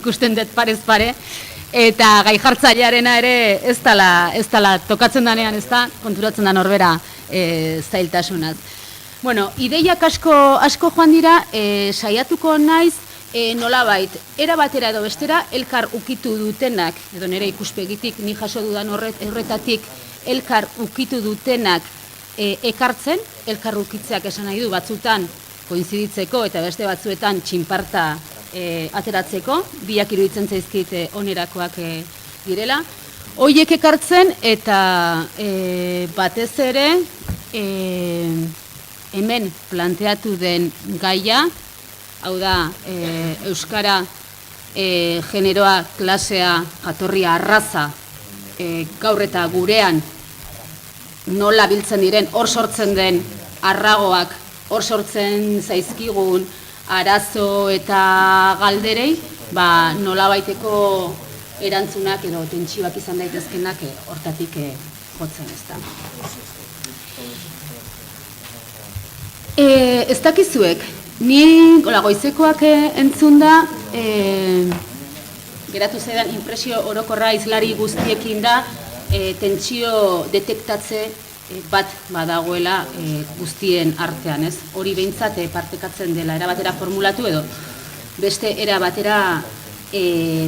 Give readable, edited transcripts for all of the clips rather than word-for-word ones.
ikusten dut parez pare, eta gai jartzailearena ere ez dela tokatzen danean, ez da, konturatzen da norbera zailtasunaz. Bueno, ideiak asko joan dira, saiatuko naiz, nolabait, era batera edo bestera, elkar ukitu dutenak, edo nire ikuspegitik, ni jaso dudan horretatik, elkar ukitu dutenak ekartzen, elkar ukitzeak esan nahi du batzutan koinziditzeko eta beste batzuetan txinparta ateratzeko, biak iruditzen zaizkit onerakoak direla. Hoiek ekartzen eta batez ere hemen planteatu den gaia, hau da, euskara, generoa, klasea, jatorria, arraza, gaur eta gurean nola biltzen diren, hor sortzen den arragoak, hor sortzen zaizkigun arazo eta galderei, nola baiteko erantzunak edo tentsioak izan daitezkenak hortatik jotzen ez da. Ez dakizuek, ni goizekoak entzun da, geratu zaidan impresio orokorra hizlari guztiekin da, tentsio detektatze bat badagoela guztien artean, ez? Hori behintzat partekatzen dela, erabatera formulatu edo beste erabatera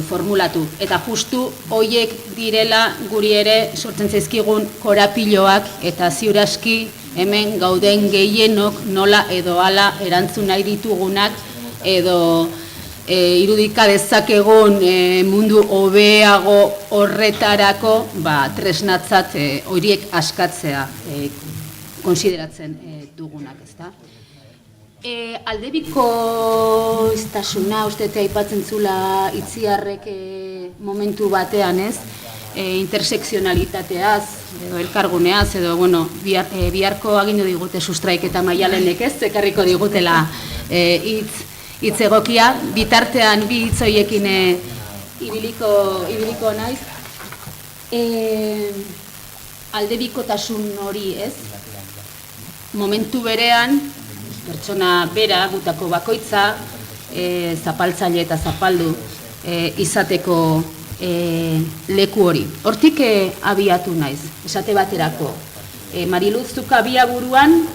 formulatu. Eta justu horiek direla guri ere sortzen zaizkigun korapiloak eta ziur aski hemen gauden gehienok nola edo hala erantzun nahi ditugunak edo irudika dezakegun mundu hobeago horretarako tresnatzat horiek askatzea konsideratzen dugunak, ezta? Aldebiko istasuna, uste aipatzen zula Itziarrek momentu batean, ez? Intersekzionalitateaz, edo elkarguneaz, edo, bueno, biharko agindu digute sustraik eta Maialenek, ez? Ekarriko digutela hitz egokia, bitartean bi hitz horiekin ibiliko naiz. Aldebikotasun hori, ez? Momentu berean, pertsona bera, gutako bakoitza, zapaltzaile eta zapaldu izateko leku hori. Hortik abiatu naiz, esate baterako. Mariluz, zuk abiaburuan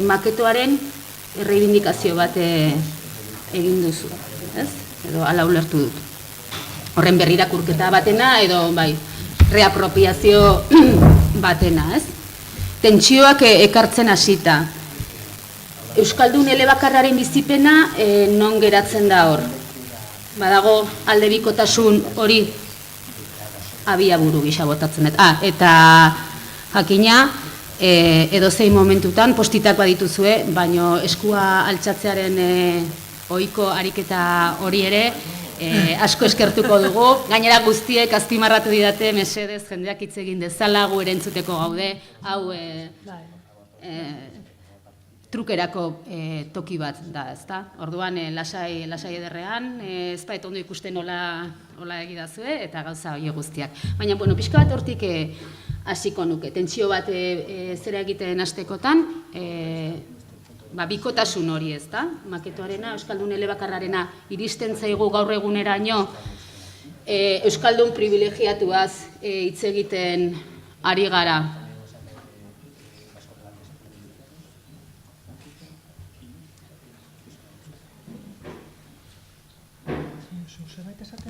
maketoaren erreibindikazio bat egin duzu, ez? Edo hala ulertu dut. Horren berrirakurketa batena edo reapropiazio batena, ez? Tentsioak ekartzen hasita. Euskaldun elebakarraren bizipena non geratzen da hor? Badago aldebikotasun hori abiaburu gisa botatzen dut. Eta jakina, edozein momentutan postitak badituzue, baino eskua altxatzearen ohiko ariketa hori ere asko eskertuko dugu. Gainera guztiek azpimarratu didate, mesedez, jendeak hitz egin dezala, gu ere entzuteko gaude, hau trukerako toki bat da, ezta? Orduan, lasai ederrean, ez bait ondo ikusten hola egidazue, eta gauza hori guztiak. Baina, bueno, pixka bat hortik hasiko nuke. Tentsio bat zera egiten hastekotan, bikotasun hori, ezta? Maketoarena, Euskaldun elebakarrarena iristen zaigu gaur eguneraino, Euskaldun privilegiatuaz hitz egiten ari gara.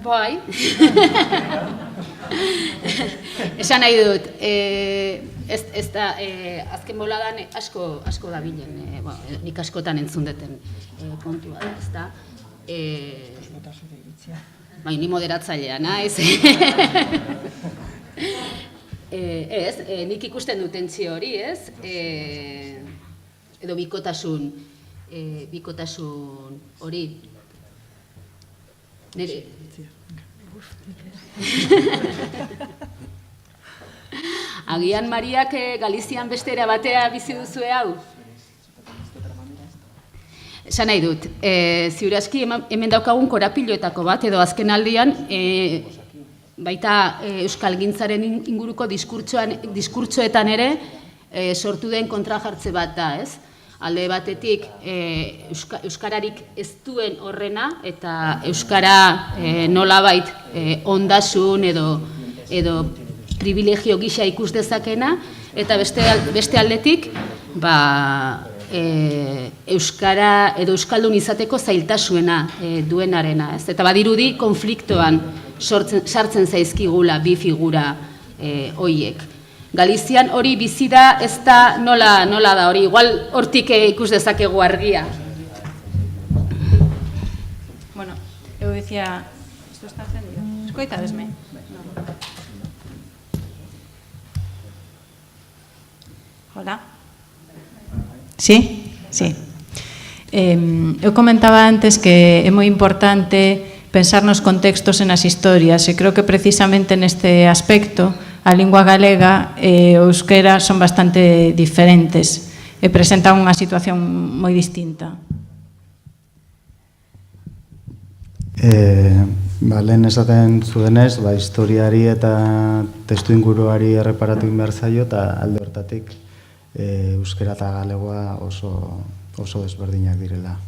Bai, esan nahi dut, ez da, azken boladan asko da bilen, nik askotan entzun duten kontua, ez da. Bai, ni moderatzailea, naiz. Ez, nik ikusten dut tentsio hori, ez? Edo bikotasun hori. Agian Mariak Galizian beste era batea bizi duzue hau? Esan nahi dut, ziur aski hemen daukagun korapiloetako bat, edo azken aldian, baita euskalgintzaren inguruko diskurtsoetan ere sortu den kontrajartze bat da, ez? alde batetik euskararik ez duen horrena, eta euskara nolabait ondasun edo privilegio gisa ikus dezakena, eta beste aldetik euskara edo euskaldun izateko zailtasuena duenarena. Eta badirudi konfliktoan sartzen zaizkigula bi figura horiek. Galizian hori bizi da, ez da nola da hori, igual hortik ikus dezakegu argia. Bueno, eu dicía, isto está encendido, escoitadesme? Hola? Sí? Sí. Eu comentaba antes que é moi importante pensar nos contextos e nas historias, e creo que precisamente neste aspecto a lingua galega e o euskera son bastante diferentes e presentan unha situación moi distinta. Lehen esaten zuenez, historiari eta testu inguruari erreparatu behar zaio, eta alde hortatik euskera eta galegoa oso desberdinak direla.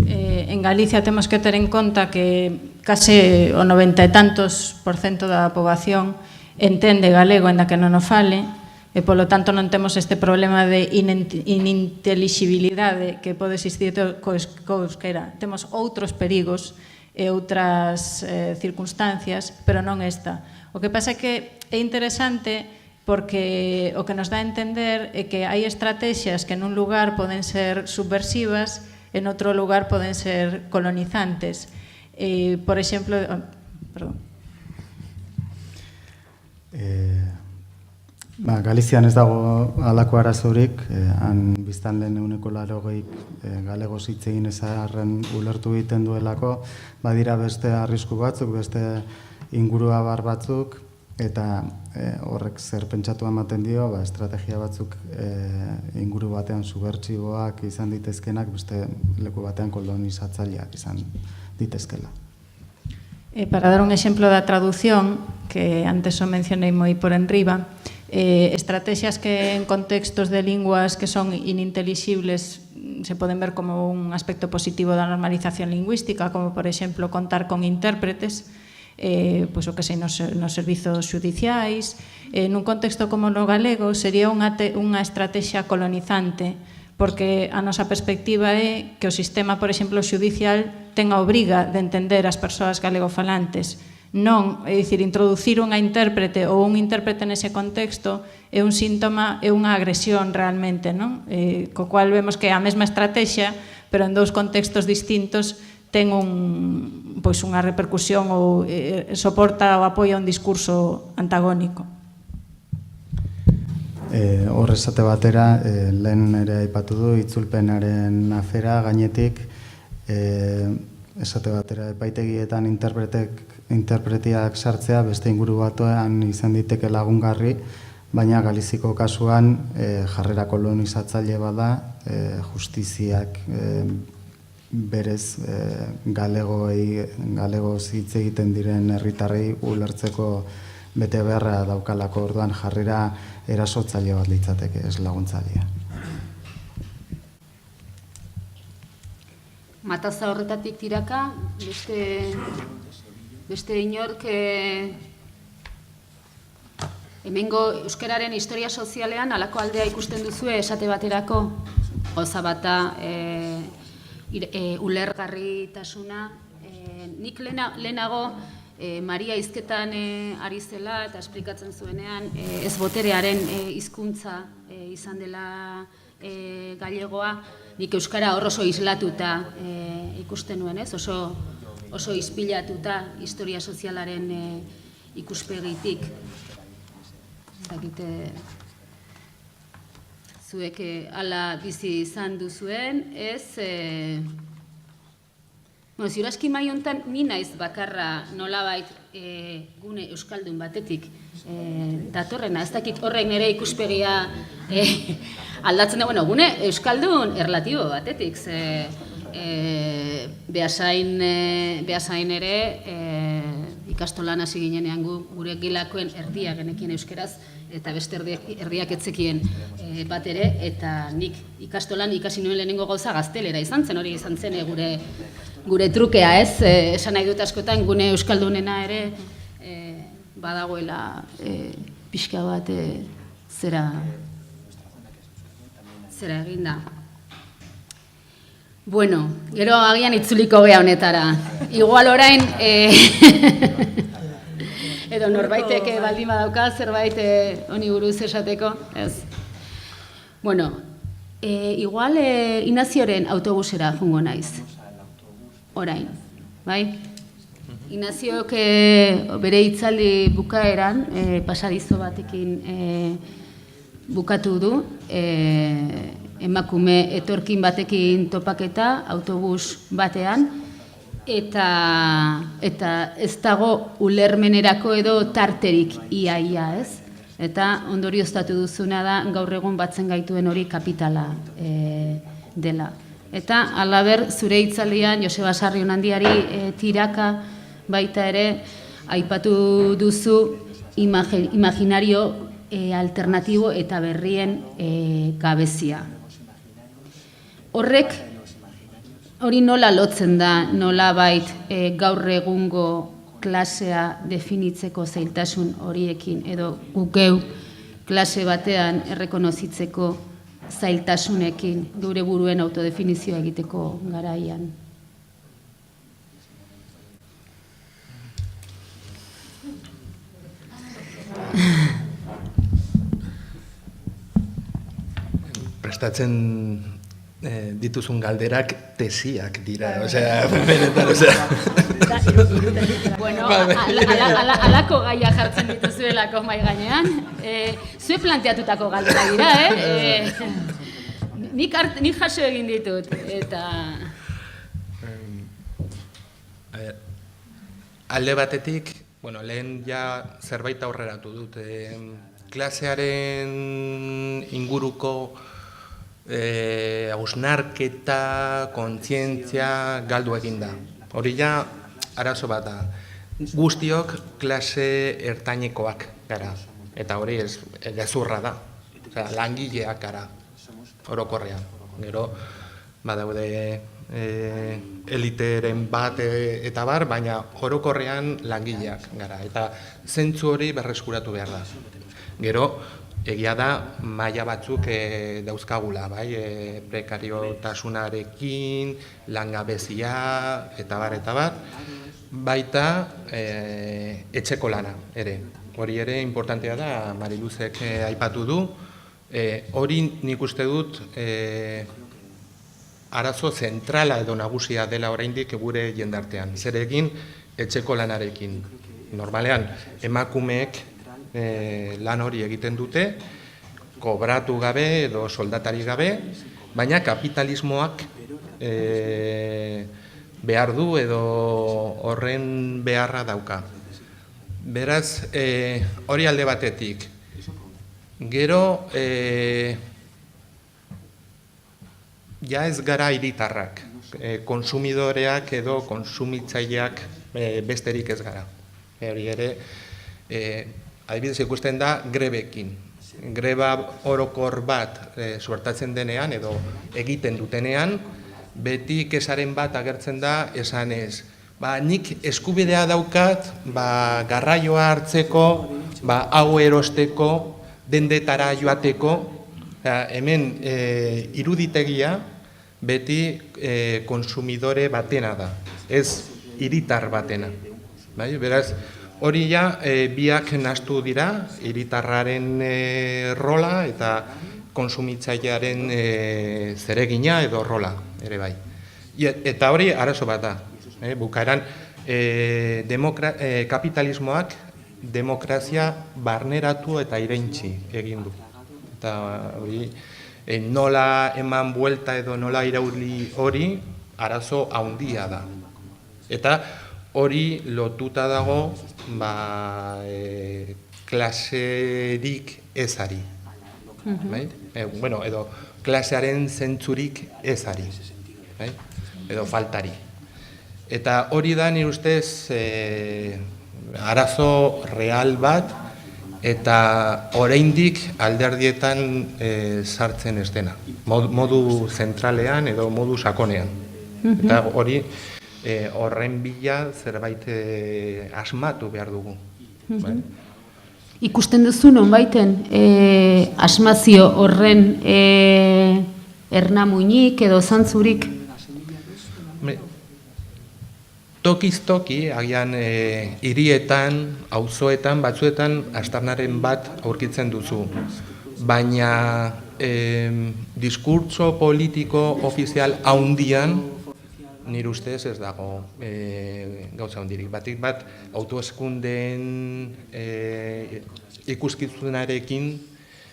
En Galicia temos que ter en conta que case o 90 e tantos % da poboación entende galego, ainda que non o fale, e polo tanto non temos este problema de inintelixibilidade que pode existir co euskera. Temos outros perigos e outras circunstancias, pero non esta. O que pasa é que é interesante porque o que nos dá a entender é que hai estrategias que nun lugar poden ser subversivas, en outro lugar poden ser colonizantes. Por exemplo, perdón. Galizian ez dago halako arazorik, han biztanleen 80% galego hitz egin ezarren ulertu egiten duelako, badira beste arrisku batzuk, beste inguruabar batzuk, eta horrek zer pentsatu ematen dio, estrategia batzuk inguru batean subbertsiboak izan ditezkenak, beste leku batean kolonizatzaileak izan ditezkela. Para dar un exemplo da traducción, que antes o mencionei moi por enriba, estrategias que en contextos de linguas que son inintelixibles se poden ver como un aspecto positivo da normalización lingüística, como por exemplo contar con intérpretes, pois o que sei nos servizos xudiciais. Nun contexto como no galego sería unha estrategia colonizante, porque a nosa perspectiva é que o sistema, por exemplo, xudicial ten a obriga de entender as persoas galegofalantes. Non, é dicir, introducir unha intérprete ou un intérprete nese contexto é un síntoma, é unha agresión realmente, non? Co cual vemos que é a mesma estrategia, pero en dous contextos distintos ten unha repercusión ou soporta ou apoia un discurso antagónico. Horre esate batera, lehen ere aipatu du, itzulpenaren afera gainetik, esate batera epaitegietan interpretiak sartzea beste inguru batuan izan diteke lagungarri, baina Galiziko kasuan jarrera kolonizatzaile bada, justiziak berez galegoz hitz egiten diren herritarrei ulertzeko bete beharra daukalako, orduan jarrera erasotzaile bat litzateke, ez laguntzailea. Mataza horretatik tiraka, beste inork hemengo euskararen historia sozialean halako aldea ikusten duzue esate baterako, gauza bata ulergarritasuna. Nik lehenago Maria hizketan ari zela eta esplikatzen zuenean ez boterearen hizkuntza izan dela galegoa, nik euskara oso islatuta ikusten nuen, ez? Oso ispilatuta historia sozialaren ikuspegitik. Zuek hala bizi izan duzuen, ez... Ziuraski mai honetan ni naiz bakarra nolabait gune euskaldun batetik datorrena. Ez dakit horrek nire ikuspegia aldatzen da, gune euskaldun erlatibo batetik. Beasain ere ikastolan hasi ginenean gure gelakoen erdia genekien euskeraz, eta beste erdiak etzekien bat ere, eta nik ikastolan ikasi nuen lehenengo gauza gaztelera izan zen, hori izan zen gure trukea, ez? Esan nahi dut askotan, gune euskaldunena ere badagoela pixka bat zera eginda. Bueno, gero agian itzuliko gea honetara. Igual orain, edo norbaitek baldin badauka zerbait honi buruz esateko, ez. Bueno, igual Inazioren autobusera jungo naiz. Orain, bai? Inaziok bere hitzaldi bukaeran, pasadizo batekin bukatu du, emakume etorkin batekin topaketa autobus batean, eta ez dago ulermenerako edo tarterik iaia, ez? Eta ondorioztatu duzuna da gaur egun batzen gaituen hori kapitala dela. Eta halaber zure hitzaldian Joseba Sarrionandiari tiraka baita ere aipatu duzu imaginario alternatibo eta berrien gabezia. Hori nola lotzen da, nola bait gaur egungo klasea definitzeko zailtasun horiekin, edo gukeu klase batean errekonozitzeko zailtasunekin gure buruen autodefinizioa egiteko garaian. Prestatzen dituzun galderak tesiak dira, osea, benetan, osea. Bueno, alako gaia jartzen dituzuelako mai gainean. Zue planteatutako galdera dira, Nik jaso egin ditut, eta... Alde batetik, lehen ja zerbait aurreratu dut. Klasearen inguruko hausnarketa, kontzientzia galdu egin da. Hori ja arazo bat da. Guztiok klase ertainekoak gara. Eta hori gezurra da. Langileak gara, orokorrean. Gero, badaude eliteren bat eta bar, baina orokorrean langileak gara. Eta zentzu hori berreskuratu behar da. Gero, egia da, maila batzuk dauzkagula, bai, prekariotasunarekin, langabezia, eta bar, baita etxeko lana, ere. Hori ere importantea da, Mariluzek aipatu du, hori nik uste dut arazo zentrala edo nagusia dela oraindik gure jendartean. Zer egin etxeko lanarekin. Normalean, emakumeek lan hori egiten dute, kobratu gabe edo soldatari gabe, baina kapitalismoak behar du edo horren beharra dauka. Beraz, hori alde batetik. Gero, ja ez gara hiritarrak, konsumidoreak edo konsumitzaileak besterik ez gara. Hori ere, adibidez ikusten da grebekin. Greba orokor bat suertatzen denean edo egiten dutenean, beti kesaren bat agertzen da esanez. Nik eskubidea daukat garraioa hartzeko, hau erosteko, dendetara joateko. Hemen iruditegia beti konsumidore batena da, ez hiritar batena. Beraz, hori ja, biak nahastu dira, hiritarraren rola eta konsumitzailearen zeregina edo rola, ere bai. Eta hori arazo bat da. Bukaeran, kapitalismoak demokrazia barneratu eta irentzi egin du. Eta hori, nola eman buelta edo nola irauli hori, arazo handia da. Eta hori lotuta dago klaserik ezari. Edo klasearen zentzurik ezari. Edo faltari. Eta hori da nire ustez arazo real bat, eta oraindik alderdietan sartzen ez dena, modu zentralean edo modu sakonean. Eta hori horren bila zerbait asmatu behar dugu. Ikusten duzu nonbaiten asmazio horren ernamuinik edo zantzurik? Tokiz-toki, agian hirietan, auzoetan, batzuetan, aztarnaren bat aurkitzen duzu. Baina diskurtso politiko ofizial haundian, nire ustez ez dago gauza handirik. Batik bat, autoeskundeen ikuskizunarekin,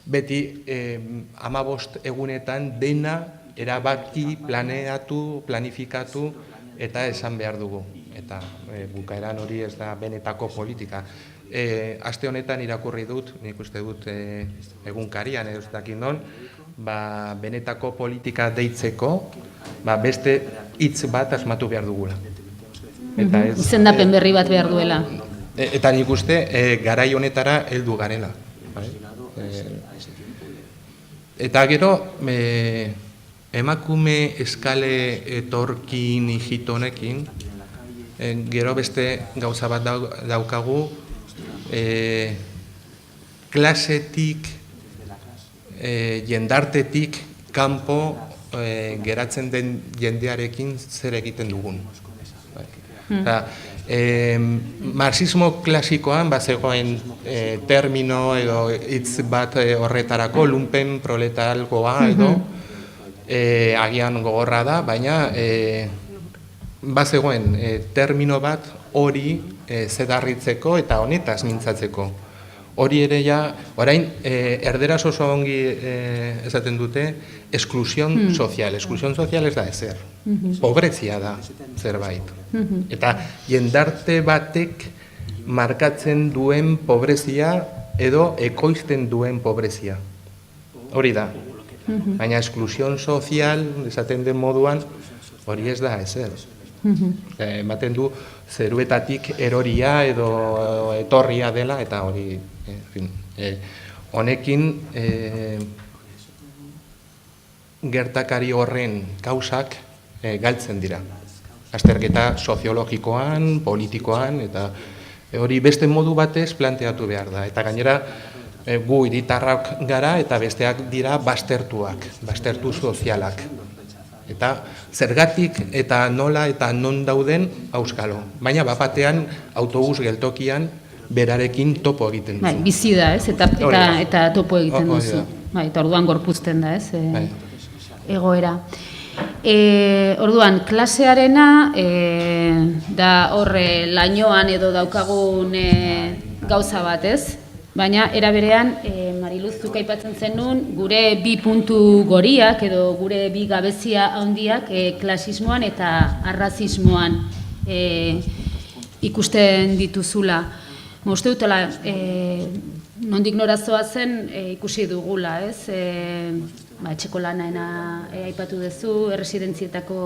beti 15 egunetan dena erabaki, planeatu, planifikatu, eta esan behar dugu. Eta bukaeran hori ez da benetako politika. Aste honetan irakurri dut, nik uste dut egunkarian ez dakit non, benetako politika deitzeko beste hitz bat asmatu behar dugula. Izendapen berri bat behar duela. Eta nik uste garai honetara heldu garela. Eta gero, emakume eskale etorkin hijitonekin, gero beste gauza bat daukagu, klasetik, jendartetik, kanpo geratzen den jendearekin zer egiten dugun. Marxismo klasikoan bazegoen termino edo hitz bat horretarako, lumpen proletargoa edo, agian gogorra da, baina bazegoen termino bat hori zedarritzeko eta honetaz mintzatzeko. Hori ere orain erderaz oso ongi esaten dute esklusion sozial. Esklusion sozial ez da ezer. Pobrezia da zerbait. Eta jendarte batek markatzen duen pobrezia edo ekoizten duen pobrezia. Hori da. Baina esklusion sozial, esaten den moduan, hori ez da ezer. Ematen du zeruetatik eroria edo etorria dela, eta hori, honekin gertakari horren kausak galtzen dira. Azterketa soziologikoan, politikoan, eta hori beste modu batez planteatu behar da. Eta gainera, gu hiritarrak gara eta besteak dira baztertuak, baztertu sozialak. Eta zergatik eta nola eta non dauden auskalo. Baina bapatean autobus geltokian berarekin topo egiten duzu. Bizi da, ez? Eta topo egiten duzu. Eta orduan gorpuzten da, ez? Egoera. Orduan, klasearena da horre lainoan edo daukagun gauza bat, ez? Baina, era berean, Mariluz, zuk aipatzen zenun, gure bi puntu goriak edo gure bi gabezia handiak klasismoan eta arrazismoan ikusten dituzula. Uste dutela, nondik norazoa zen ikusi dugula, ez? Etxeko lanaena aipatu duzu, erresidentzietako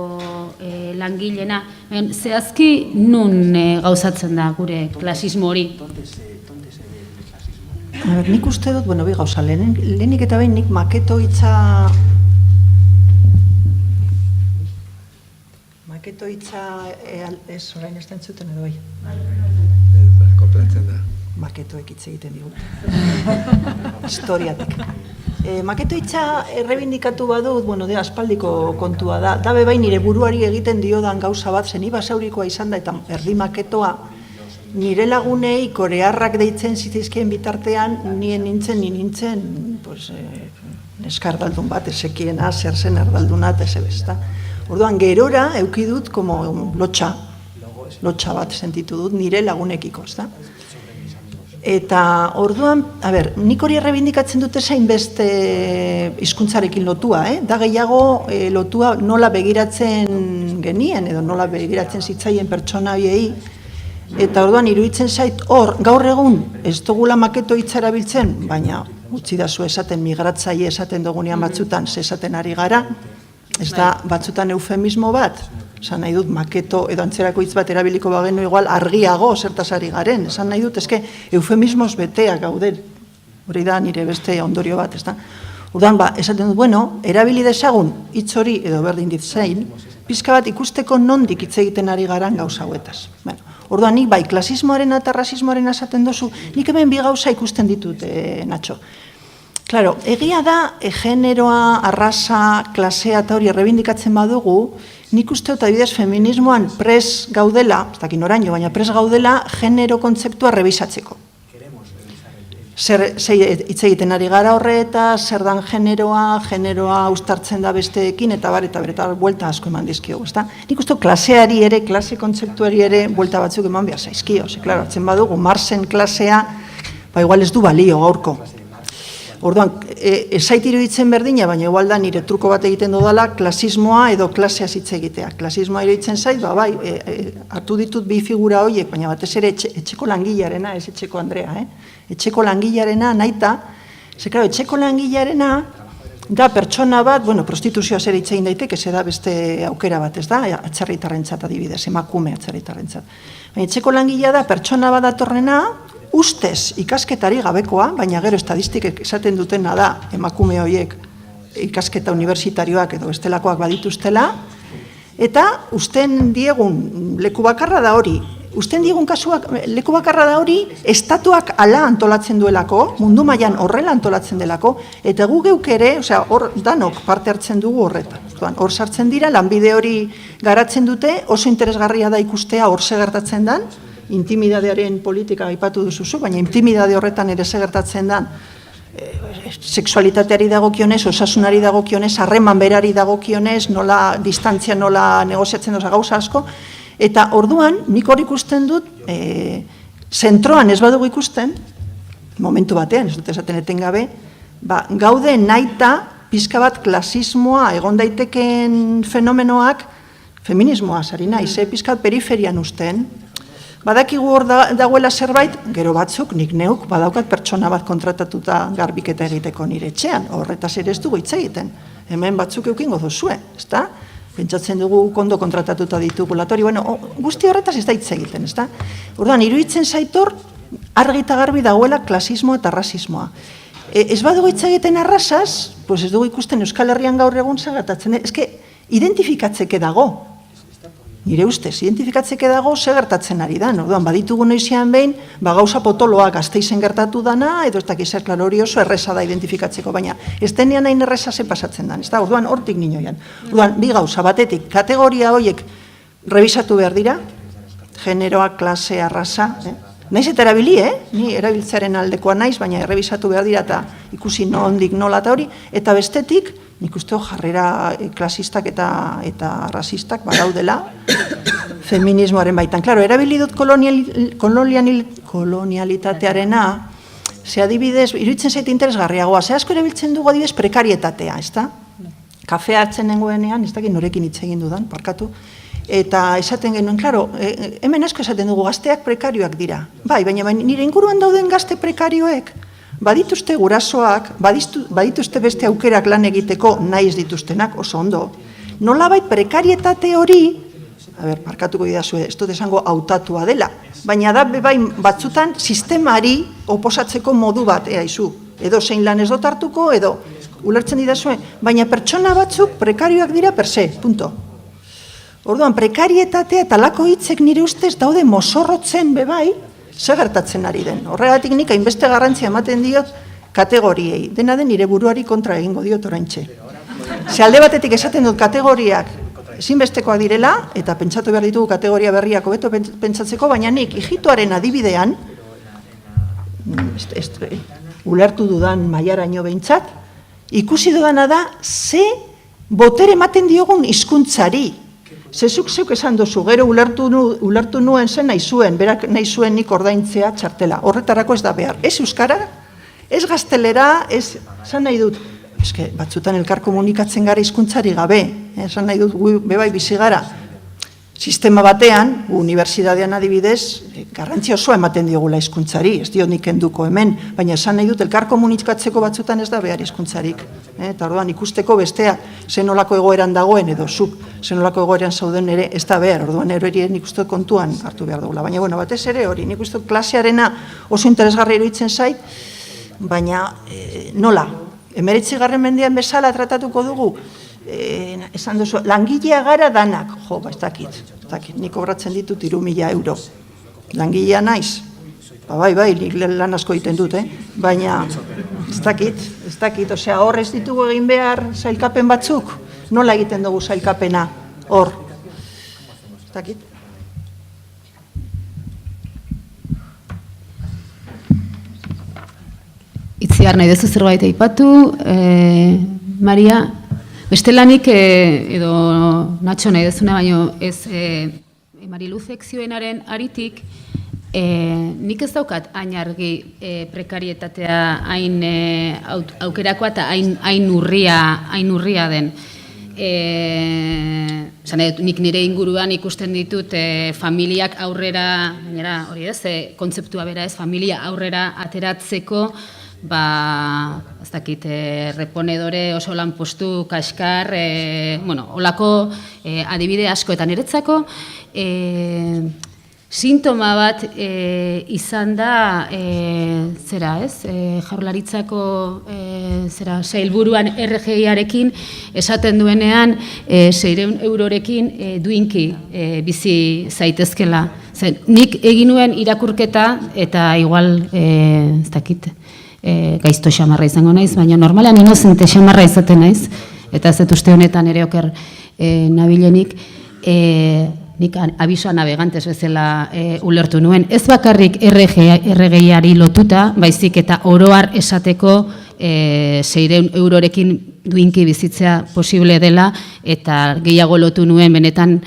langilena. Zehazki nun gauzatzen da gure klasismo hori? Nik uste dut, bi gauza, lehenik eta behin nik maketo hitza ez orain ez da entzuten edo bai? Koplatzen da. Maketoek hitz egiten digu. Historiatik. Maketo hitza errebindikatu badut, aspaldiko kontua da. Dabe bai nire buruari egiten diodan gauza bat, zen Basaurikoa izan da eta erdi maketoa, nire lagunei korearrak deitzen zitizkien bitartean, nien nintzen, neskardaldun bat, ezekiena, zer zen ardalduna, eta eze besta. Orduan, gerora eukidut, lotxa bat sentitu dut, nire lagunekiko, ez da? Eta orduan, nik hori errebindikatzen dute zain beste hizkuntzarekin lotua, da gehiago lotua nola begiratzen genien, edo nola begiratzen zitzaien pertsonabiei, eta orduan iruditzen zait hor, gaur egun ez dugula maketo hitza erabiltzen, baina utzi dazu esaten migratzaile esaten dugunean batzutan, esaten ari gara, ez da batzutan eufemismo bat, Esan nahi dut, maketo edo antzerako hitz bat erabiliko bagenu igual argiago zertasari garen. Esan nahi dut, eske eufemismos beteak gauden. Hori da nire beste ondorio bat, ez da? Orduan, esaten dut, bueno, erabili dezagun hitz hori edo berdin ditzain, pizka bat ikusteko nondik hitz egiten ari garan gauza hauetaz. Bueno, orduan, nik bai, klasismoaren eta rasismoaren esaten dozu, nik hemen bi gauza ikusten ditut, Nacho. Claro, egia da, generoa, arrasa, klasea eta hori errebindikatzen badugu, nik uste dut adibidez feminismoan pres gaudela, ez dakit noraino, baina pres gaudela genero kontzeptua rebisatzeko. Zer hitz egiten ari gara horreta, zer dan generoa uztartzen da besteekin, eta buelta asko eman dizkio, ezta? Nik uste klaseari ere, klase kontzeptuari ere, buelta batzuk eman behar zaizkio, klaro, hartzen badugu, Marxen klasea, igual ez du balio gaurko. Orduan, ezait iruditzen berdina, baina igual da nire truko bat egiten dudala, klasismoa edo klaseaz hitz egitea. Klasismoa iruditzen zait, hartu ditut bi figura horiek, baina batez ere etxeko langilearena, ez etxeko Andrea, etxeko langilearena naita, etxeko langilearena da pertsona bat, prostituzioa zer hitz egin daiteke, ze da beste aukera bat, ez da, atzerritarrentzat adibidez, emakume atzerritarrentzat. Baina etxeko langilea da pertsona bat datorrena, ustez ikasketari gabekoa, baina gero estadistikek esaten dutena da emakume horiek ikasketa unibertsitarioak edo bestelakoak badituztela, eta usten diegun leku bakarra da hori. Usten diegun kasuak leku bakarra da hori, estatuak ala antolatzen duelako, mundu mailan horrela antolatzen delako, eta gu geuk ere, hor danok parte hartzen dugu horretan. Hor sartzen dira, lanbide hori garatzen dute, oso interesgarria da ikustea hor gertatzen den, intimidadearen politika aipatu duzuzu, baina intimidade horretan ere gertatzen den, sexualitateari dagokionez, osasunari dagokionez, harreman berari dagokionez, nola distantzia, nola negoziatzen doza gauza asko, eta orduan, nik hor ikusten dut, zentroan ez badugu ikusten, momentu batean, ez dut esaten etengabe, gaude naita, pizka bat klasismoa, egon daiteken fenomenoak, feminismoa, zari naiz, pizka periferian usten, badakigu hor dagoela zerbait, gero batzuk, nik neuk, badaukat pertsona bat kontratatuta garbiketa egiteko nire etxean, horretaz ere ez dugu hitz egiten, hemen batzuk eukingo duzue, ezta? Pentsatzen dugu kondo kontratatuta ditugu latori, guzti horretaz ez da hitz egiten, ezta? Orduan, iruditzen zaitor, argi eta garbi dagoela klasismoa eta rasismoa. Ez badugu hitz egiten arrasaz, ez dugu ikusten Euskal Herrian gaur egun gertatzen, eske, identifikatzeke dago, nire ustez, identifikatzeke dago gertatzen ari da. Orduan, baditugu noizean behin, gauza potoloak Gasteizen gertatu dana, edo ez dakiz zer hori oso erreza da identifikatzeko, baina ez denean hain erreza ze pasatzen dan, ez da, orduan, hortik ninoian. Orduan, bi gauza batetik, kategoria horiek revisatu behar dira, generoa, klasea, arrasa, naiz eta erabili, ni erabiltzaren aldekoa naiz, baina errebisatu behar dira eta ikusi nondik nola eta hori, eta bestetik, nik uste jarrera klasistak eta rasistak badaudela feminismoaren baitan. Klaro, erabili dut kolonialitatearena, ze adibidez, iruditzen zait interesgarriagoa, ze asko erabiltzen dugu adibidez prekarietatea, ez da? Kafea hartzen nengoenean, ez dakit norekin hitz egin dudan, parkatu, eta esaten genuen, klaro, hemen asko esaten dugu gazteak prekarioak dira. Baina nire inguruan dauden gazte prekarioek, badituzte gurasoak, badituzte beste aukerak lan egiteko nahi ez dituztenak, oso ondo. Nolabait prekarietate hori, parkatuko didazue, ez dut esango hautatua dela, baina da batzutan sistemari oposatzeko modu bat, edo zein lan ez dut hartuko, edo ulertzen didazue, baina pertsona batzuk prekarioak dira per se, punto. Orduan, prekarietatea eta lako hitzek nire ustez daude mozorrotzen bebai, gertatzen ari den. Horregatik nik hainbeste garrantzia ematen diot kategoriei. Dena den nire buruari kontra egingo diot oraintxe. Ze alde batetik esaten dut kategoriak ezinbestekoak direla, eta pentsatu behar ditugu kategoria berriak hobeto pentsatzeko, baina nik ijitoaren adibidean, ulertu dudan maiaraino behintzat, ikusi dudana da ze botere ematen diogun hizkuntzari. Zezuk zeuk esan duzu, gero ulertu nuen zen nahi zuen, berak nahi zuen nik ordaintzea txartela. Horretarako ez da behar. Ez euskara, ez gaztelera, ez zan nahi dut. Eske, batzutan elkar komunikatzen gara hizkuntzari gabe. Zan nahi dut, bebai bizi gara. sistema batean, unibertsitatean adibidez, garrantzia osoa ematen diogula hizkuntzari, ez dio nik kenduko hemen, baina esan nahi dut, elkar komunikatzeko batzutan ez da behar hizkuntzarik. Eta orduan ikusteko bestea zenolako egoeran dagoen, edo zuk zenolako egoeran zauden ere ez da behar, orduan erorien nik uste kontuan hartu behar dugula. Baina, bueno, batez ere hori, nik uste klasearena oso interesgarri iruditzen zait, baina nola? 19. mendean bezala tratatuko dugu, esan duzu, langilea gara danak, jo, ez dakit, nik kobratzen ditut 3.000 euro. Langilea naiz, bai, nik lan asko egiten dut, baina ez dakit, osea, hor ez ditugu egin behar sailkapen batzuk, nola egiten dugu sailkapena hor, ez dakit. Itziar nahi dezu zerbait aipatu, Maria, bestelanik, edo Nacho nahi dezuna, baino ez Mariluzek zioenaren aritik, nik ez daukat hain argi prekarietatea hain aukerakoa eta hain urria den. Nik nire inguruan ikusten ditut familiak aurrera, hori ez, kontzeptua bera ez, familia aurrera ateratzeko, ez dakit, reponedore oso lanpostu, kaskar, olako adibide asko eta niretzako, sintoma bat izan da, Jaurlaritzako sailburuan RGIarekin esaten duenean 600 eurorekin duinki bizi zaitezkela. Nik egin nuen irakurketa eta igual, ez dakit, gaizto xamarra izango naiz, baina normalean inozente xamarra izaten naiz, eta ez dut uste honetan ere oker nabilenik, nik abisoa navegantes bezala ulertu nuen. Ez bakarrik RGIari lotuta, baizik eta oroar esateko 600 eurorekin duinki bizitzea posible dela, eta gehiago lotu nuen benetan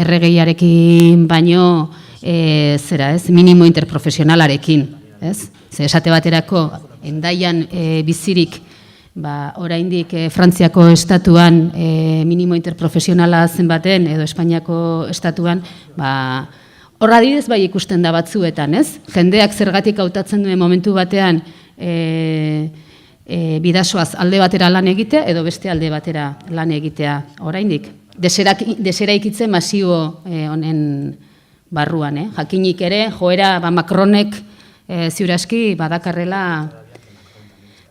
RGIarekin baino minimo interprofesionalarekin. Esate baterako, Hendaian bizirik, oraindik Frantziako estatuan minimo interprofesionala zenbaten, edo Espainiako estatuan, horra direz bai ikusten da batzuetan, ez? Jendeak zergatik hautatzen duen momentu batean bidasoaz alde batera lan egitea, edo beste alde batera lan egitea oraindik. Deseraikitzen masibo honen barruan, jakinik ere, joera Macronek ziuraski badakarrela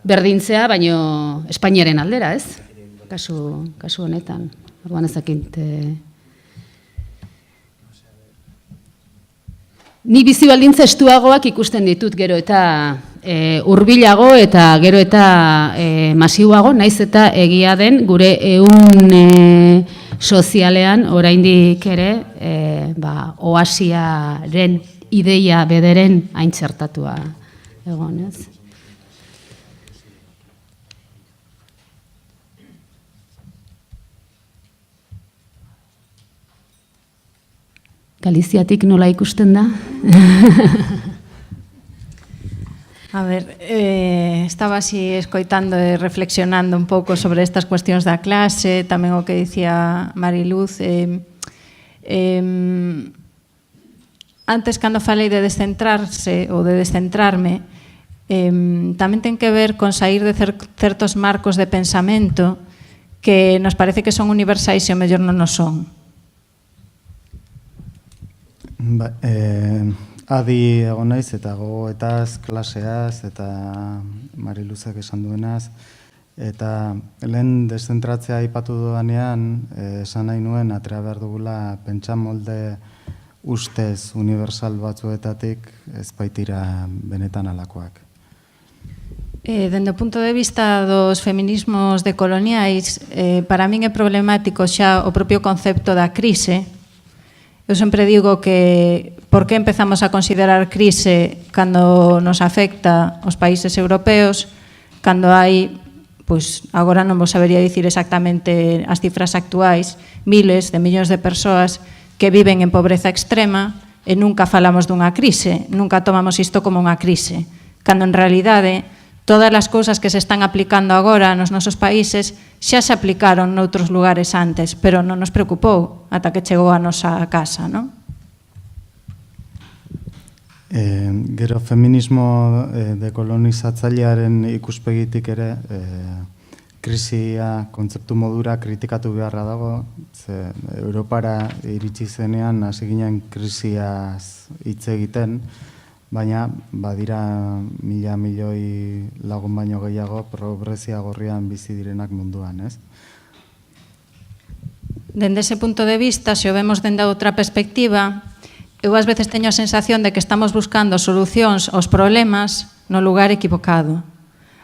berdintzea, baino Espainiaren aldera, ez? Kasu honetan. Orduan ezakit. Ni bizi baldintza estuagoak ikusten ditut gero eta hurbilago eta gero eta masiboago, naiz eta egia den gure ehun sozialean oraindik ere oasiaren ideia bederen hain txertatua egon, ez? Galiziatik nola ikusten da? A ver, estaba así escoitando e reflexionando un pouco sobre estas cuestións da clase, tamén o que dicía Mariluz. Antes, cando falei de descentrarse ou de descentrarme, tamén ten que ver con sair de certos marcos de pensamento que nos parece que son universais e o mellor non nos son. Adi egon naiz eta gogoetaz, klaseaz eta Mariluzek esan duenaz, eta lehen deszentratzea aipatu dudanean, esan nahi nuen atera behar dugula pentsamolde ustez universal batzuetatik ez baitira benetan alakoak. Dende o punto de vista dos feminismos decoloniais, para min é problemático xa o propio concepto da crise. Eu sempre digo que por que empezamos a considerar crise cando nos afecta aos países europeos, cando hai, pois agora non vos sabería dicir exactamente as cifras actuais, miles de millóns de persoas que viven en pobreza extrema e nunca falamos dunha crise, nunca tomamos isto como unha crise, cando en realidade todas as cousas que se están aplicando agora nos nosos países xa se aplicaron noutros lugares antes, pero non nos preocupou ata que chegou a nosa casa, non? Gero feminismo dekolonizatzailearen ikuspegitik ere krisia kontzeptu modura kritikatu beharra dago, ze Europara iritsi zenean hasi ginen krisiaz hitz egiten, baina badira 1.000 milioi lagun baino gehiago pobrezia gorrian bizi direnak munduan, ez? Dende ese punto de vista, se o vemos dende outra perspectiva, eu ás veces teño a sensación de que estamos buscando solucións aos problemas no lugar equivocado.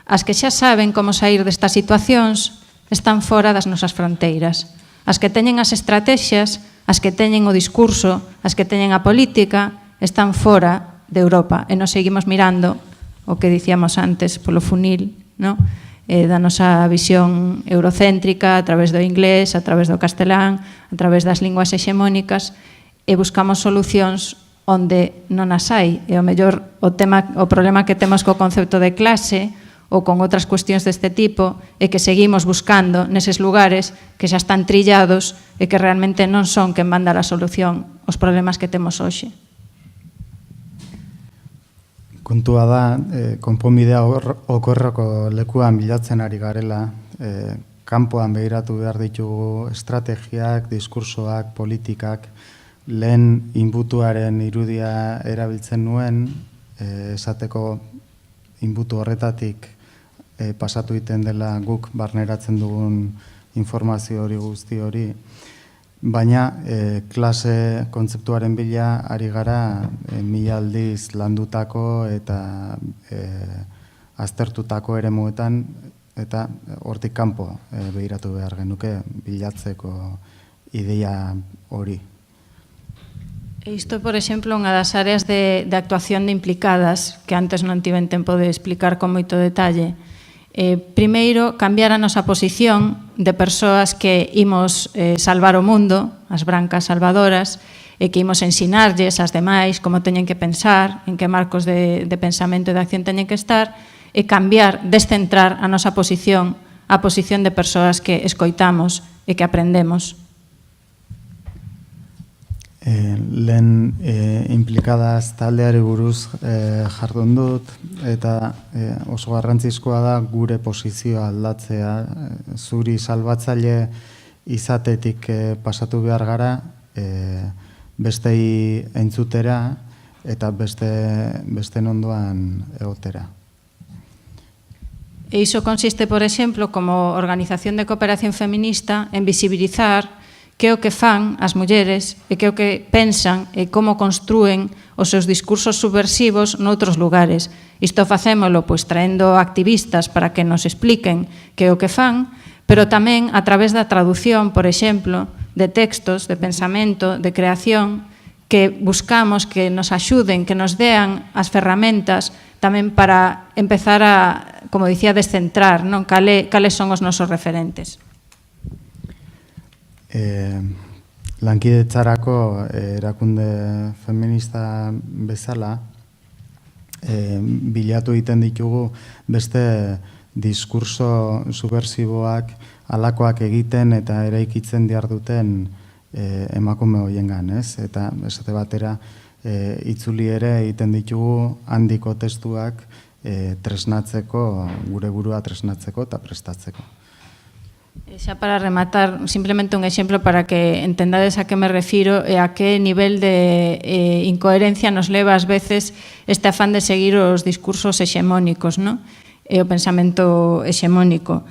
As que xa saben como sair destas situacións están fora das nosas fronteiras. As que teñen as estrategias, as que teñen o discurso, as que teñen a política, están fora de Europa e nos seguimos mirando o que dicíamos antes polo funil, no? Da nosa visión eurocéntrica a través do inglés, a través do castelán, a través das linguas hexemónicas e buscamos solucións onde non as hai. E o mellor o problema que temos co concepto de clase ou con outras cuestións deste tipo é que seguimos buscando neses lugares que xa están trillados e que realmente non son quen van dar a solución aos problemas que temos hoxe. Kontua da, konponbidea okorroko lekuan bilatzen ari garela, kanpoan behiratu behar ditugu estrategiak, diskursoak, politikak, lehen inbutuaren irudia erabiltzen nuen, esateko inbutu horretatik pasatu iten dela guk barneratzen dugun informazio hori guzti hori, baina klase kontzeptuaren bila ari gara 1000 aldiz landutako eta aztertutako eremuetan eta hortik kanpo behiratu behar genuke bilatzeko ideia hori. Isto, por exemplo, unha das áreas de actuación de implicadas que antes non tiven tempo de explicar con moito detalle. Primeiro, cambiar a nosa posición de persoas que imos salvar o mundo, as brancas salvadoras, e que imos ensinarlles as demais como teñen que pensar, en que marcos de pensamento e de acción teñen que estar, e cambiar, descentrar a nosa posición a posición de persoas que escoitamos e que aprendemos. Lehen implikadas taldeari buruz jardun dut, eta oso garrantzizkoa da gure posizioa aldatzea. Zuri salbatzaile izatetik pasatu behar gara, bestei entzutera eta beste ondoan egotera. E iso consiste, por exemplo, como organización de cooperación feminista, en visibilizar que é o que fan as mulleres e que é o que pensan e como construen os seus discursos subversivos noutros lugares. Isto facémolo traendo activistas para que nos expliquen que é o que fan, pero tamén a través da traducción, por exemplo, de textos, de pensamento, de creación, que buscamos que nos axuden, que nos dean as ferramentas tamén para empezar a, como dicía, descentrar, non? Cales son os nosos referentes. Lankidetzarako erakunde feminista bezala bilatu egiten ditugu beste diskurso subversiboak alakoak egiten eta eraikitzen diharduten emakume hoiengan, ez? Eta esate batera itzuli ere egiten ditugu handiko testuak tresnatzeko, gure burua tresnatzeko eta prestatzeko. Xa para rematar, simplemente un exemplo para que entendades a que me refiro e a que nivel de incoherencia nos leva ás veces este afán de seguir os discursos hexemónicos, non? E o pensamento hexemónico.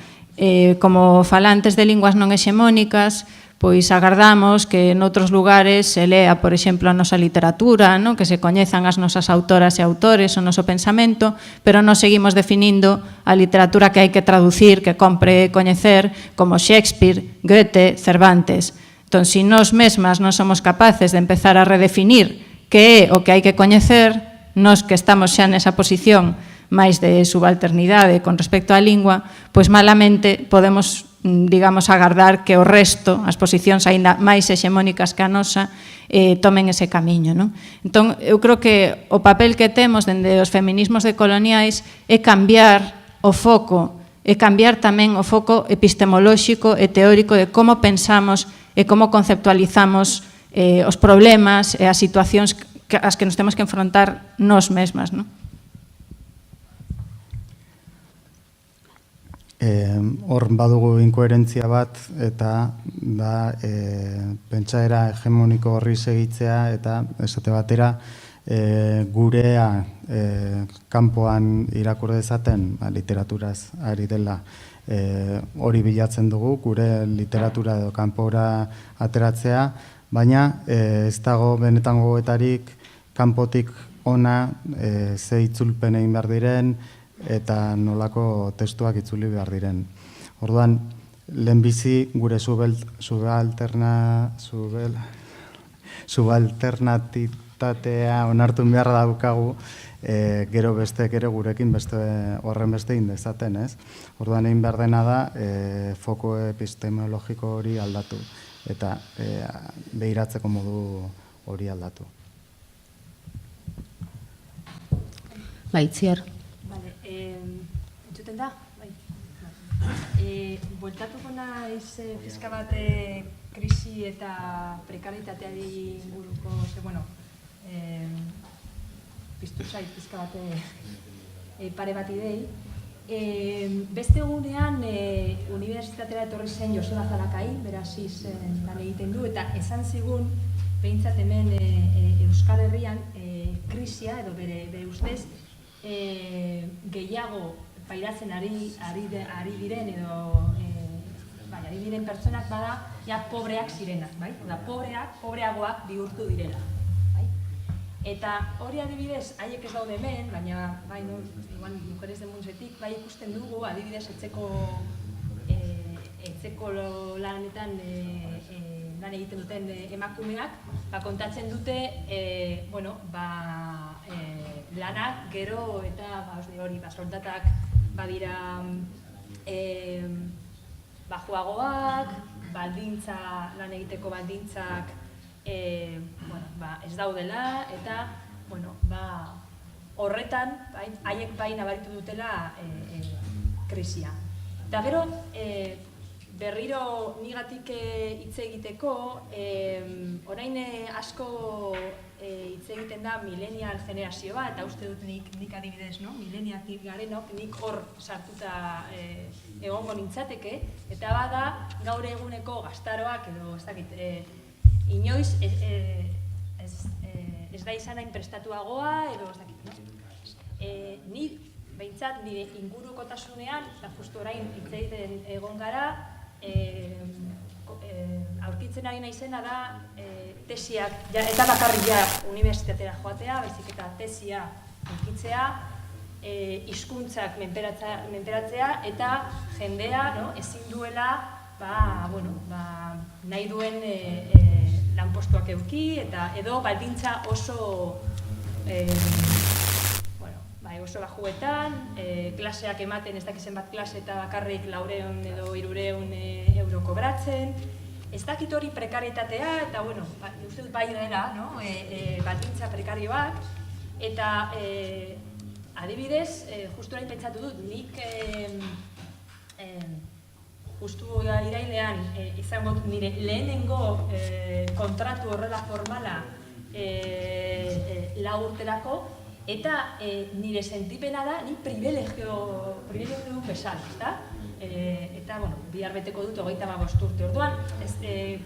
Como falantes de linguas non hexemónicas, pois agardamos que noutros lugares se lea, por exemplo, a nosa literatura, non? Que se coñezan as nosas autoras e autores, o noso pensamento, pero non seguimos definindo a literatura que hai que traducir, que compre coñecer, como Shakespeare, Goethe, Cervantes. Entón, se nós mesmas non somos capaces de empezar a redefinir que é o que hai que coñecer, nós que estamos xa nesa posición máis de subalternidade con respecto á lingua, pois malamente podemos, digamos, agardar que o resto, as posicións aínda máis hexemónicas que a nosa, tomen ese camiño, non? Entón, eu creo que o papel que temos dende os feminismos decoloniais é cambiar o foco e cambiar tamén o foco epistemolóxico e teórico de como pensamos e como conceptualizamos os problemas e as situacións as que nos temos que enfrontar nós mesmas, non? Hor badugu inkoherentzia bat eta da pentsaera hegemoniko horri segitzea eta esate batera gurea kanpoan irakur dezaten literaturaz ari dela hori bilatzen dugu, gure literatura edo kanpora ateratzea, baina ez dago benetan gogoetarik kanpotik ona ze itzulpen egin behar diren eta nolako testuak itzuli behar diren. Orduan, lehenbizi gure subalternatitatea onartu behar daukagu, gero besteek ere gurekin horren beste indezaten, ez? Orduan egin behar dena da, foko epistemologiko hori aldatu, eta behiratzeko modu hori aldatu. Baitziar. Entzuten da? Bueltatuko naiz pixka bat krisi eta prekaritateari inguruko, piztu zait pixka bat pare bat idei. Beste egunean unibertsitatera etorri zen Joseba Zalakai, beraz lan egiten du, eta esan zigun, behintzat hemen Euskal Herrian krisia edo bere ustez gehiago pairatzen ari diren edo ari diren pertsonak bada ja pobreak zirenak, bai? Oda, pobreagoak bihurtu direla, bai? Eta hori adibidez, haiek ez daude hemen, baina bai, igual Mujeres de Montsetik, bai ikusten dugu adibidez etzeko lanetan lan egiten duten emakumeak, kontatzen dute, lanak gero eta hori soldatak badira bajuagoak, lan egiteko baldintzak ez daudela, eta horretan haiek bai nabaritu dutela krisia. Eta gero, berriro nigatik hitz egiteko, orain asko hitz egiten da millennial generazioa, eta uste dut nik adibidez, millenniatik garenok, nik hor sartuta egongo nintzateke, eta bada gaur eguneko gaztaroak edo, ez dakit, inoiz ez da izan hain prestatuagoa, edo ez dakit, ni behintzat nire ingurukotasunean, eta justu orain hitz egiten egon gara, aurkitzen ari naizena da tesiak, eta bakarrik unibertsitatera joatea, baizik eta tesia aurkitzea, hizkuntzak menperatzea, eta jendea ezin duela nahi duen lanpostuak eduki, edo baldintza oso oso bajuetan, klaseak ematen ez dakizen bat klase eta bakarrik 400 edo 300 euro kobratzen. Ez dakit hori prekaritatea, eta uste dut bai dela, baldintza prekarioak, eta adibidez, justu orain pentsatu dut, nik justu irailean izango dut nire lehenengo kontratu horrela formala 4 urterako, eta nire sentipena da, ni privilegio dut bezala, ezta? Eta, bihar beteko dut 35 urte. Orduan,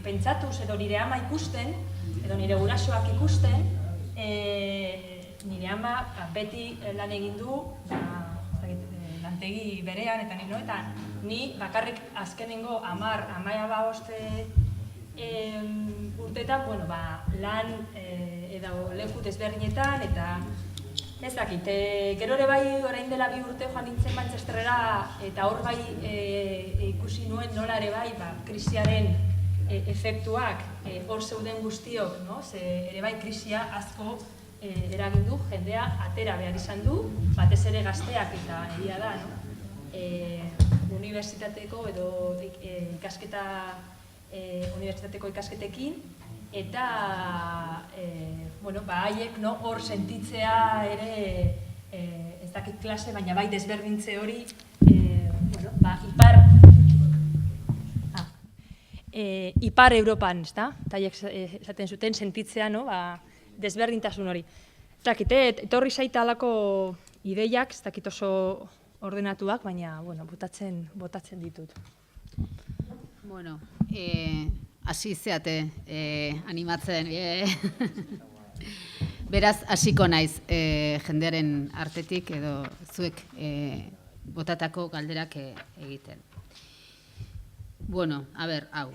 pentsatuz edo nire ama ikusten, edo nire gurasoak ikusten, nire ama beti lan egin du, lantegi berean, eta ni bakarrik azkenengo 15 urteetan, lan edo leku desberdinetan, eta ez dakit, gero ere bai orain dela 2 urte joan nintzen Manchesterrera, eta hor bai ikusi nuen nola ere bai krisiaren efektuak hor zeuden guztiok, ze ere bai krisia asko eragin du, jendea atera behar izan du, batez ere gazteak, eta egia da, unibertsitateko edo unibertsitateko ikasketekin, eta haiek hor sentitzea ere ez dakit klase, baina bai desberdintze hori, Ipar Europan, ez da? Taiek esaten zuten sentitzea, desberdintasun hori. Ez dakit, etorri zaita alako ideiak, ez dakit oso ordenatuak, baina, botatzen ditut. Bueno, hasi zeate animatzen. Beraz, hasiko naiz jendearen artetik edo zuek botatako galderak egiten. Bueno, hau,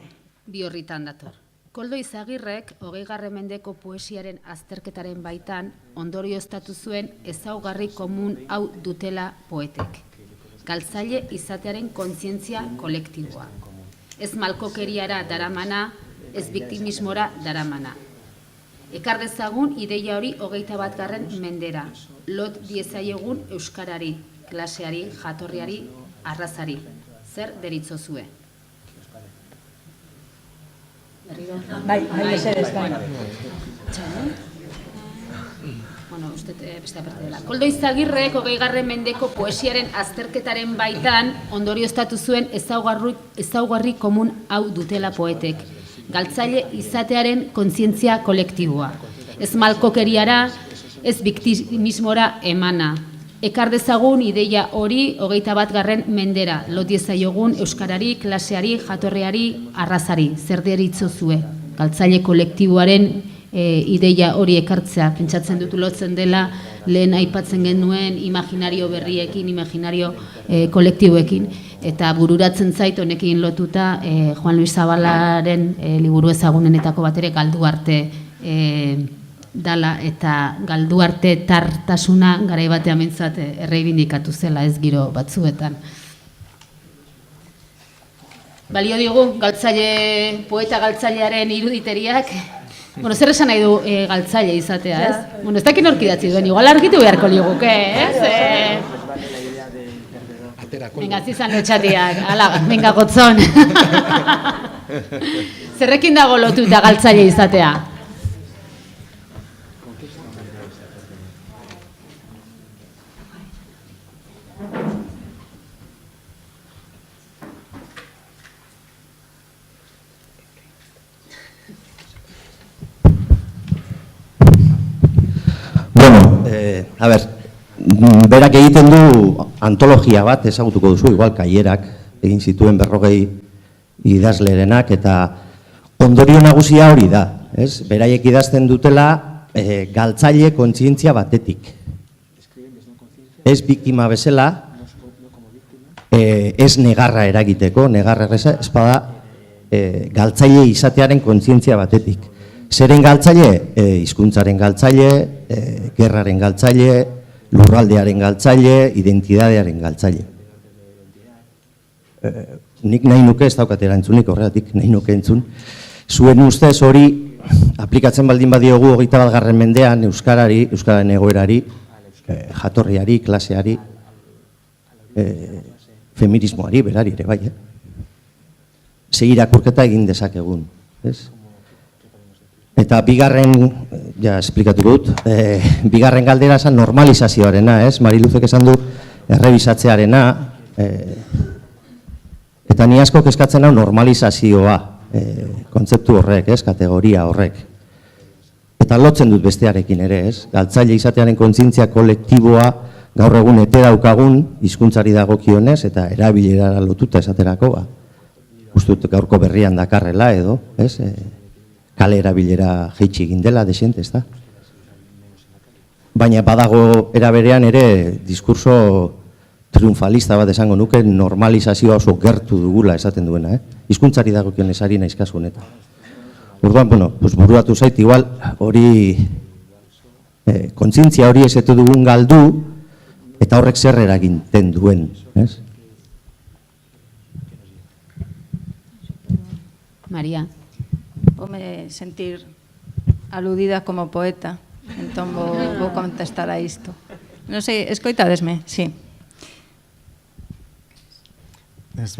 bi horritan dator. Koldo Izagirrek 20. mendeko poesiaren azterketaren baitan ondorioztatu zuen ezaugarri komun hau dutela poetek. Galtzaile izatearen kontzientzia kolektiboa. Ez malkokeriara daramana, ez biktimismora daramana. Ekar dezagun ideia hori 21. mendera. Lot diezaiegun euskarari, klaseari, jatorriari, arrazari. Zer deritzozue? Bai, mesedez, bai. Bueno, uste beste aparte dela. Koldo Izagirrek 20. mendeko poesiaren azterketaren baitan ondorioztatu zuen ezaugarri komun hau dutela poetek. Galtzaile izatearen kontzientzia kolektiboa. Ez malkokeriara, ez biktimismora emana. Ekar dezagun ideia hori 21. mendera. Lot diezaiogun euskarari, klaseari, jatorriari, arrazari. Zer deritzozue? Galtzaile kolektiboaren ideia hori ekartzea. Pentsatzen dut lotzen dela lehen aipatzen genuen imaginario berriekin, imaginario kolektiboekin. Eta bururatzen zait honekin lotuta Juan Luis Zabalaren liburu ezagunenetako bat ere galdu arte dala, eta galdu arte tartasuna garai batean mintzat erreibindikatu zela ez giro batzuetan. Balio digu poeta galtzailearen iruditeriak. Bueno, zer esan nahi du galtzaile izatea, ez? Bueno, ez dakit nork idatzi duen, igual argitu beharko liguke, ez? Venga, zizan lotxatiak, ala, venga gotzon. Zerrekin dago lotuta galtzaile izatea? A ber, berak egiten du antologia bat, ezagutuko duzu, igual kaierak egin zituen 40 idazlerenak, eta ondorio nagusia hori da, ez? Beraiek idazten dutela galtzaile kontzientzia batetik. Ez biktima bezala, ez negarra eragiteko, negarra ez bada galtzaile izatearen kontzientzia batetik. Zeren galtzaile? Hizkuntzaren galtzaile, gerraren galtzaile, lurraldearen galtzaile, identidadearen galtzaile. Nik nahi nuke, ez daukat erantzunik horregatik, nahi nuke entzun. Zuen ustez hori aplikatzen baldin badiogu 21. mendean euskarari, euskararen egoerari, jatorriari, klaseari, feminismoari, berari ere bai. Ze irakurketa egin dezakegun, ez? Eta bigarren, ja, esplikatuko dut, bigarren galdera esan normalizazioarena, ez? Mariluzek esan du errebisatzearena, eta ni asko kezkatzen hau normalizazioa, kontzeptu horrek, ez? Kategoria horrek. Eta lotzen dut bestearekin ere, ez? Galtzaile izatearen kontzientzia kolektiboa gaur egun ete daukagun, hizkuntzari dagokionez, eta erabilerara lotuta esaterako, ustut gaurko berrian dakarrela edo, ez? Kale erabilera jeitsi egin dela, desente, ez da? Baina badago eraberean ere diskurso triunfalista bat esango nuke, normalizazioa oso gertu dugula esaten duena, hizkuntzari dagokionez ari naiz kasu honetan. Orduan, bueno, buruatu zait, igual hori kontzientzia hori esetu dugun galdu, eta horrek zer eraginten duen, ez? María. Voume sentir aludida como poeta, entón vou contestar a isto. Non sei, escoitadesme, sí. Ez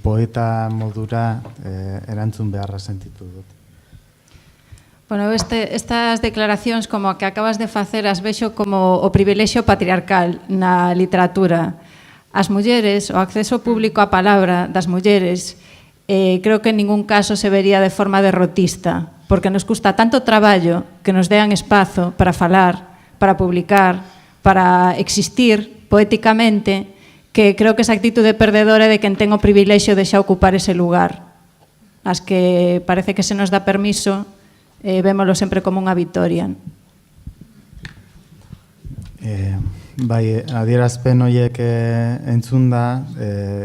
poeta modura erantzun beharra sentitu dut. Bueno, estas declaracións como a que acabas de facer as vexo como o privilexio patriarcal na literatura. As mulleres, o acceso público á palabra das mulleres, creo que en ningún caso se vería de forma derrotista, porque nos custa tanto traballo que nos dean espazo para falar, para publicar, para existir poéticamente, que creo que esa actitude perdedora de quen ten o privilexio de xa ocupar ese lugar. As que parece que se nos dá permiso, vémolo sempre como unha vitoria. Bai, adierazpen horiek entzunda,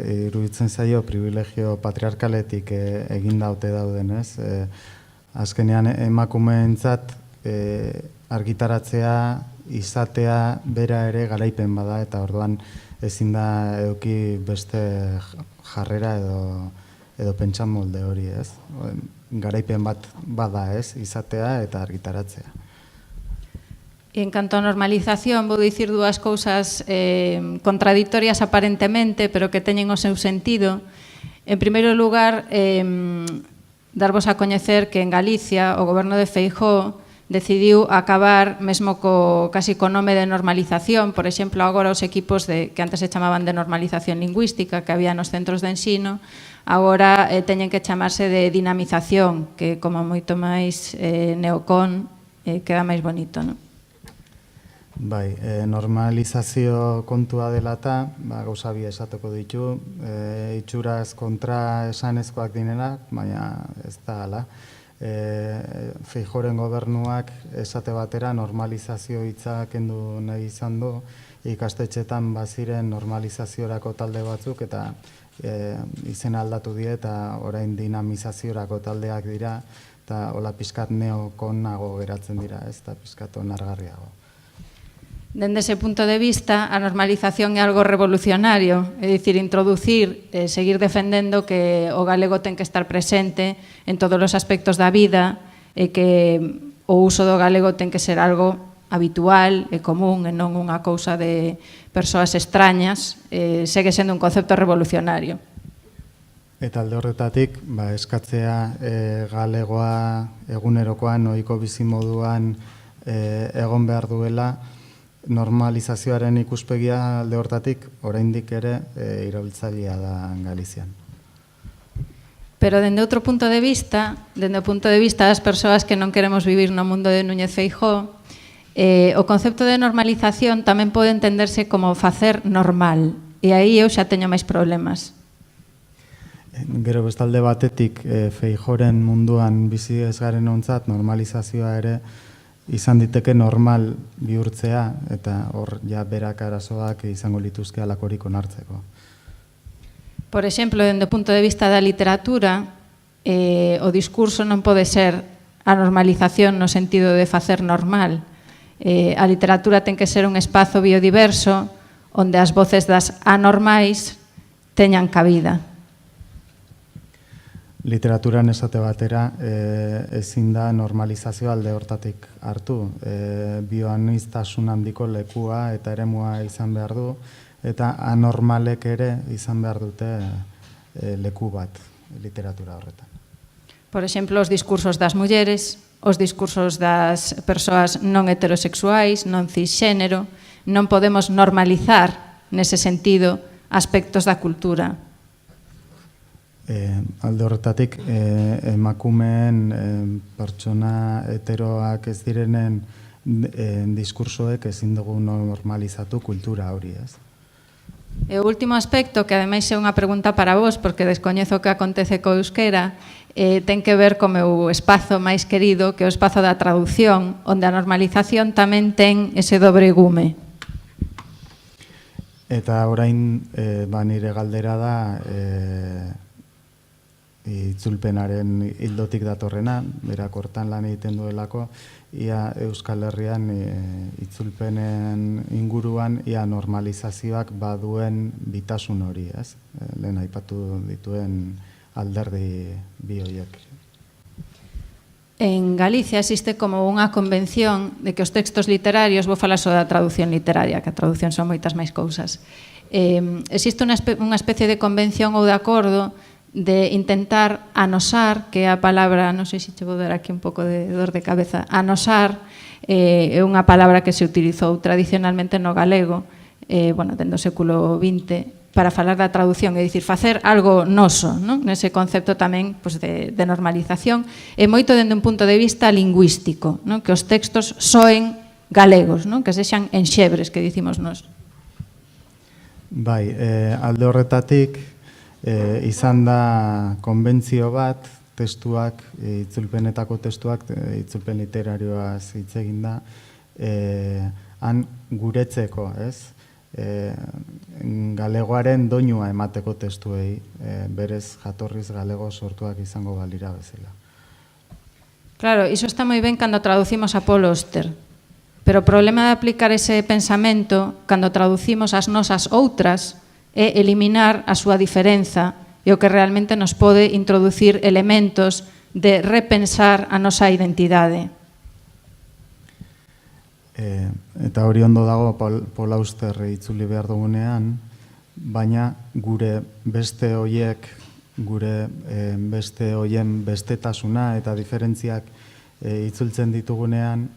iruditzen zaio privilegio patriarkaletik eginda ote dauden, ez? Azkenean emakumeentzat argitaratzea, izatea, bera ere garaipen bada, eta orduan ezin da eduki beste jarrera edo pentsan molde hori, ez? Garaipen bat bada, ez? Izatea eta argitaratzea. En canto a normalización, vou dicir dúas cousas contradictorias aparentemente, pero que teñen o seu sentido. En primeiro lugar, darvos a coñecer que en Galicia o goberno de Feijóo decidiu acabar mesmo casi co nome de normalización. Por exemplo, agora os equipos que antes se chamaban de normalización lingüística que había nos centros de ensino, agora teñen que chamarse de dinamización, que como moito máis neocon queda máis bonito, non? Bai, normalizazio kontua dela eta, gauza bi esateko ditu, itxuraz kontra esanezkoak dinenak, baina ez da hala. Feijóoren gobernuak esate batera normalizazio hitza kendu nahi izan du, ikastetxetan baziren normalizaziorako talde batzuk eta izena aldatu die eta orain dinamizaziorako taldeak dira eta hola pizkat neokonago geratzen dira, ez da pizkat onargarriago. Dende ese punto de vista, a normalización é algo revolucionario, é dicir, introducir, seguir defendendo que o galego ten que estar presente en todos os aspectos da vida e que o uso do galego ten que ser algo habitual e común e non unha cousa de persoas extrañas, segue sendo un concepto revolucionario. Eta alde horretatik, eskatzea galegoa egunerokoan, ohiko bizimoduan egon behar duela, normalizazioaren ikuspegia alde hortatik, oraindik ere irabiltzailea da Galizian. Pero dende outro punto de vista, dende o punto de vista das persoas que non queremos vivir no mundo de Núñez Feijóo, o concepto de normalización tamén pode entenderse como facer normal, e aí eu xa teño máis problemas. Gero bestalde batetik, Feijóoren munduan bizi ez garen ontzat, normalizazioa ere izan diteke normal bihurtzea, eta hor ja berak arazoak izango lituzke alakorik onartzeko. Por exemplo, dende o punto de vista da literatura, o discurso non pode ser a normalización no sentido de facer normal. A literatura ten que ser un espazo biodiverso onde as voces das anormais teñan cabida. Literaturan esate batera ezin da normalizazio alde hortatik hartu. Bioaniztasun handiko lekua eta eremua izan behar du, eta anormalek ere izan behar dute leku bat literatura horretan. Por exemplo, os discursos das mulleres, os discursos das persoas non heterosexuais, non cisxénero, non podemos normalizar, nese sentido, aspectos da cultura. Alde horretatik, emakumeen pertsona heteroak ez direnen diskursoek ezin dugu normalizatu kultura hori, ez? E o último aspecto, que ademais é unha pregunta para vos, porque descoñezo o que acontece co euskera, ten que ver co meu espazo máis querido, que é o espazo da traducción, onde a normalización tamén ten ese dobre gume. Eta orain, nire galdera da itzulpenaren hildotik datorrena, berak hortan lan egiten duelako, ia Euskal Herrian itzulpenen inguruan ia normalizazioak baduen bitasun hori, ez? Lehen aipatu dituen alderdi bi horiek. En Galicia existe como unha convención de que os textos literarios, vou falar só da traducción literaria, que a traducción son moitas máis cousas. Existe unha especie de convención ou de acordo de intentar anosar, que é a palabra, non sei se che vou dar aquí un pouco de dor de cabeza, anosar é unha palabra que se utilizou tradicionalmente no galego, dende o século XX, para falar da traducción, é dicir, facer algo noso, non? Nese concepto tamén de normalización, e moito dende un punto de vista lingüístico, non? Que os textos soen galegos, non? Que sexan enxebres, que dicimos nós. Bai, alde horretatik, izan da konbentzio bat, testuak, itzulpenetako testuak, itzulpen literarioaz hitz egin da, han guretzeko, ez? Galegoaren doinua emateko testuei, berez jatorriz galego sortuak izango balira bezala. Claro, iso está moi ben cando traducimos a Paul Auster, pero o problema de aplicar ese pensamento cando traducimos as nosas outras é eliminar a súa diferenza e o que realmente nos pode introducir elementos de repensar a nosa identidade. Eta hori ondo dago Paul Auster itzuli behar dugunean, baina gure beste hoiek, gure beste hoien bestetasuna eta diferentziak itzultzen ditugunean,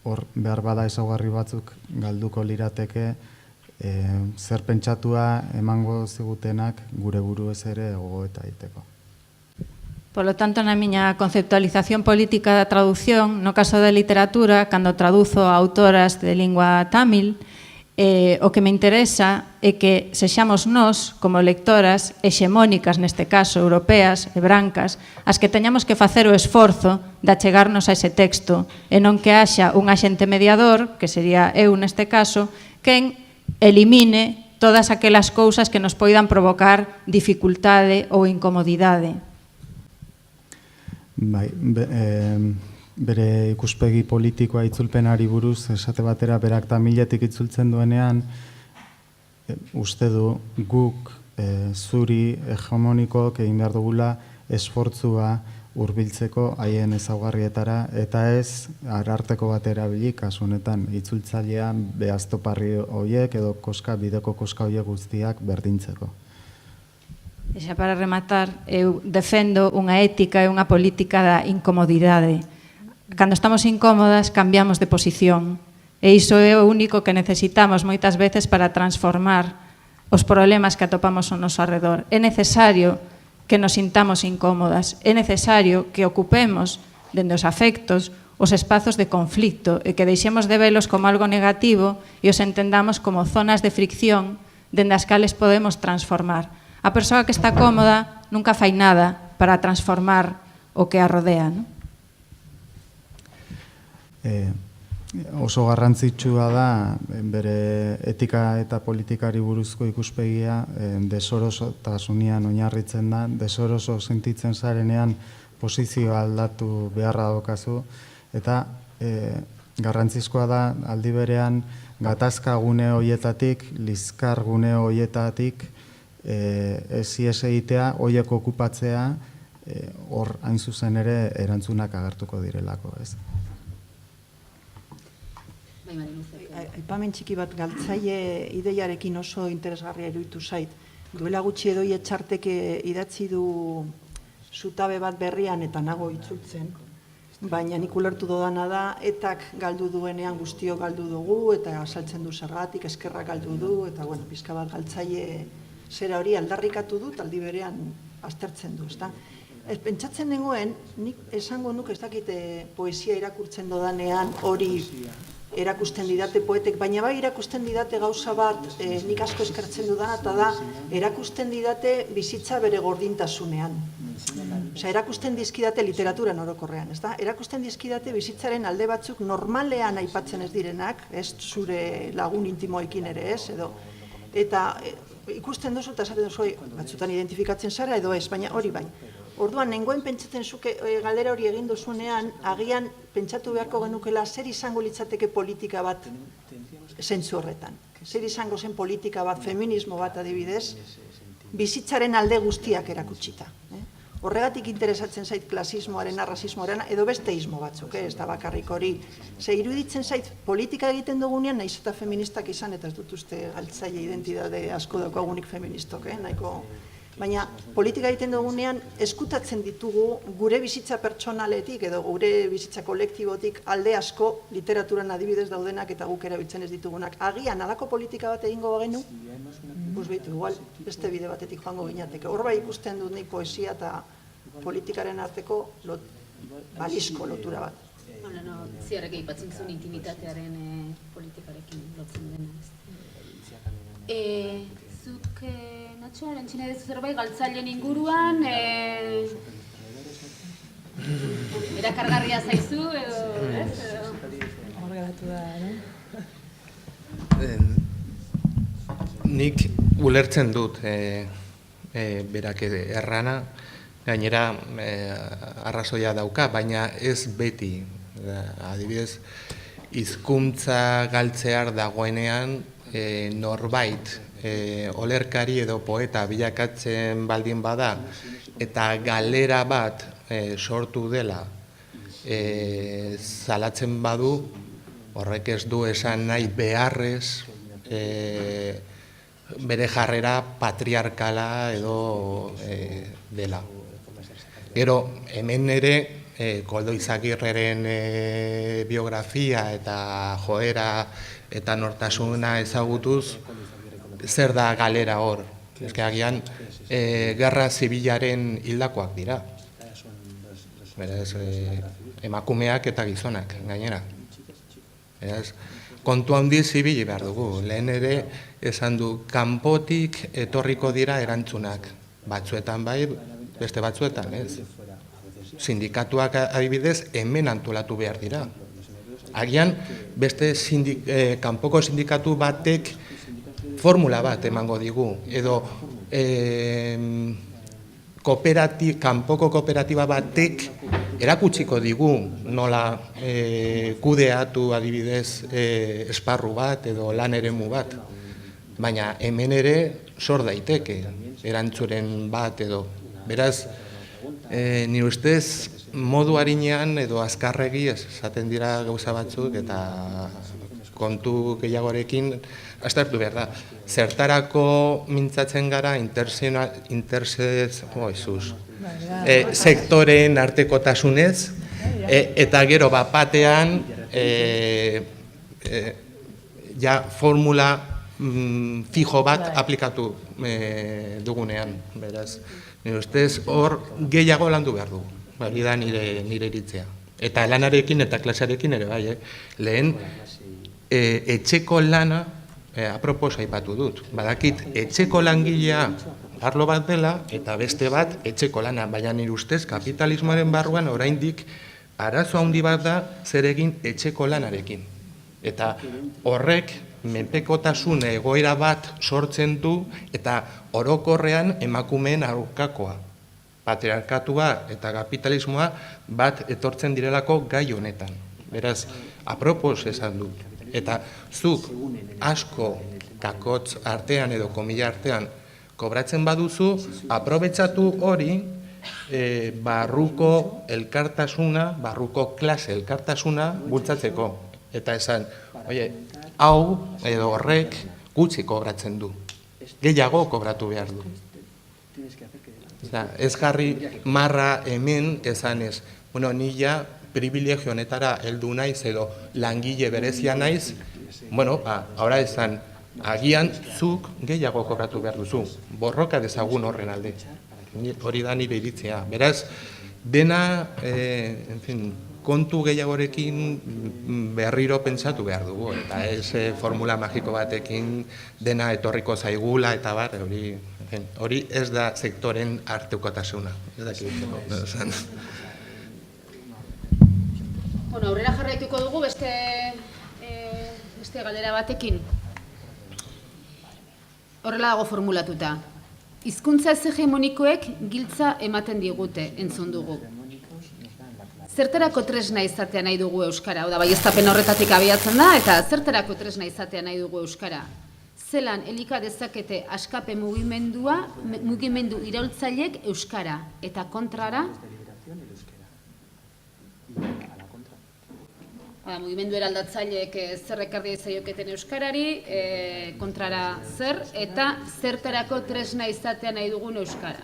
hor behar bada ezaugarri batzuk galduko lirateke, zer pentsatua emango zigutenak gure buruez ere gogoeta egiteko. Por lo tanto, na miña conceptualización política da traducción, no caso da literatura, cando traduzo a autoras de lingua tamil, o que me interesa é que sexamos nós, como lectoras, hexemónicas neste caso, europeas e brancas, as que teñamos que facer o esforzo de achegarnos a ese texto, e non que haxa un axente mediador, que sería eu neste caso, quen elimine todas aquelas cousas que nos poidan provocar dificultade ou incomodidade. Bai, bere ikuspegi politikoa itzulpenari buruz, esate batera, berak tamiletik itzultzen duenean, uste du guk zuri hegemonikoak egin behar dugula esfortzua hurbiltzeko haien ezaugarrietara, eta ez ararteko bat erabili, kasu honetan itzultzailean behaztoparri horiek edo bideko koska horiek guztiak berdintzeko. E xa para rematar, eu defendo unha ética e unha política da incomodidade. Cando estamos incómodas, cambiamos de posición. E iso é o único que necesitamos moitas veces para transformar os problemas que atopamos ao noso arredor. É necesario que nos sintamos incómodas. É necesario que ocupemos, dende os afectos, os espazos de conflicto e que deixemos de velos como algo negativo e os entendamos como zonas de fricción dende as cales podemos transformar. A persoa que está cómoda nunca fai nada para transformar o que a rodea, non? Oso garrantzitsua da bere etika eta politikari buruzko ikuspegia desorosotasunean oinarritzen da, desoroso sentitzen zarenean posizioa aldatu beharra daukazu, eta garrantzizkoa da aldi berean gatazka gune horietatik, lizkar gune horietatik ez egitea, horiek okupatzea, hor hain zuzen ere erantzunak agertuko direlako, ez? Aipamen txiki bat, galtzaile ideiarekin oso interesgarria iruditu zait. Duela gutxi Edoi Etxartek idatzi du zutabe bat berrian eta nago itzultzen, baina nik ulertu dodana da, etak galdu duenean guztio galdu dugu, eta asaltzen du zergatik, eskerra galdu du, eta pizka bat galtzaile zera hori aldarrikatu dut, aldi berean aztertzen du, ezta? Pentsatzen nengoen, nik esango nuk ez dakite poesia irakurtzen dodanean hori erakusten didate poetek, baina bai erakusten didate gauza bat nik asko eskertzen dudana, eta da erakusten didate bizitza bere gordintasunean. Osea, erakusten dizkidate literaturan orokorrean, ez da? Erakusten dizkidate bizitzaren alde batzuk normalean aipatzen ez direnak, ez zure lagun intimoekin ere ez, edo, eta ikusten duzu eta esaten duzu batzutan identifikatzen zara edo ez, baina hori bai. Orduan, nengoen pentsatzen zuke galdera hori egin duzunean, agian pentsatu beharko genukela zer izango litzateke politika bat zentzu horretan. Zer izango zen politika bat, feminismo bat adibidez, bizitzaren alde guztiak erakutsita. Horregatik interesatzen zait klasismoaren, arrazismoaren, edo beste ismo batzuk, ez da bakarrik hori. Ze iruditzen zait politika egiten dugunean, nahiz eta feministak izan, eta ez dut uste galtzaile identitate asko daukagunik feministok, nahiko baina politika egiten dugunean eskutatzen ditugu gure bizitza pertsonaletik edo gure bizitza kolektibotik alde asko literaturan adibidez daudenak eta guk erabiltzen ez ditugunak. Agian alako politika bat egingo bagenu, behitu, igual beste bide batetik joango ginateke. Hor bai ikusten dut nik poesia eta politikaren arteko balizko lotura bat. Ziarrek aipatzen zuen intimitatearen politikarekin lotzen dena. Zuk, Natxo, erantxina dezu zerbait galtzaileen inguruan, erakargarria zaizu, edo, ez? Hor geratu da, no? Nik ulertzen dut berak errana, gainera arrazoia dauka, baina ez beti. Adibidez, hizkuntza galtzear dagoenean norbait olerkari edo poeta bilakatzen baldin bada eta galera bat sortu dela zalatzen badu, horrek ez du esan nahi beharrez bere jarrera patriarkala edo dela. Gero, hemen ere, Koldo Izagirreren biografia eta joera eta nortasuna ezagutuz, zer da galera hor? Eske agian, gerra zibilaren hildakoak dira. Beraz, emakumeak eta gizonak, gainera. Beraz, kontu handiz ibili behar dugu. Lehen ere, esan du, kanpotik etorriko dira erantzunak. Batzuetan bai, beste batzuetan, ez? Sindikatuak adibidez hemen antolatu behar dira. Agian beste kanpoko sindikatu batek formula bat emango digu, edo kanpoko kooperatiba batek erakutsiko digu nola kudeatu adibidez esparru bat edo lan eremu bat. Baina hemen ere sor daiteke erantzuren bat edo. Beraz, nire ustez modu harinean edo azkarregi esaten dira gauza batzuk eta kontu gehiagorekin aztertu behar da. Zertarako mintzatzen gara sektoreen artekotasunez eta gero batean ja formula fijo bat aplikatu dugunean. Beraz, nire ustez hor gehiago landu behar dugu. Hori da nire iritzea. Eta lanarekin eta klasearekin ere bai. Lehen, etxeko lana, apropos aipatu dut. Badakit, etxeko langilea arlo bat dela eta beste bat etxeko lana. Baina nire ustez kapitalismoaren barruan oraindik arazo handi bat da zer egin etxeko lanarekin. Eta horrek menpekotasun egoera bat sortzen du eta orokorrean emakumeen aurkakoa. Patriarkatua eta kapitalismoa bat etortzen direlako gai honetan. Beraz, apropos esan dut. Eta zuk asko kakotz artean edo komila artean kobratzen baduzu, aprobetxatu hori barruko elkartasuna, barruko klase elkartasuna bultzatzeko. Eta esan, hau edo horrek gutxi kobratzen du. Gehiago kobratu behar du. Ez jarri marra hemen esanez, ni ja privilegio honetara heldu naiz edo langile berezia naiz, ahora esan, agian zuk gehiago kobratu behar duzu, borroka dezagun horren alde. Hori da nire iritzea. Beraz, dena, kontu gehiagorekin berriro pentsatu behar dugu, eta ez formula magiko batekin dena etorriko zaigula eta bar, hori ez da sektoren artekotasuna. Aurrera jarraituko dugu beste galdera batekin. Horrela dago formulatuta. Hizkuntza ez hegemonikoek giltza ematen digute, entzun dugu. Zertarako tresna izatea nahi dugu euskara? Hau da, baieztapen horretatik abiatzen da, eta zertarako tresna izatea nahi dugu euskara? Zelan elika dezakete askape mugimendu iraultzaileek euskara, eta kontrara? mugimendu eraldatzaileek zer ekarri zaioketen euskarari, kontrara zer, eta zertarako tresna izatea nahi dugun euskara.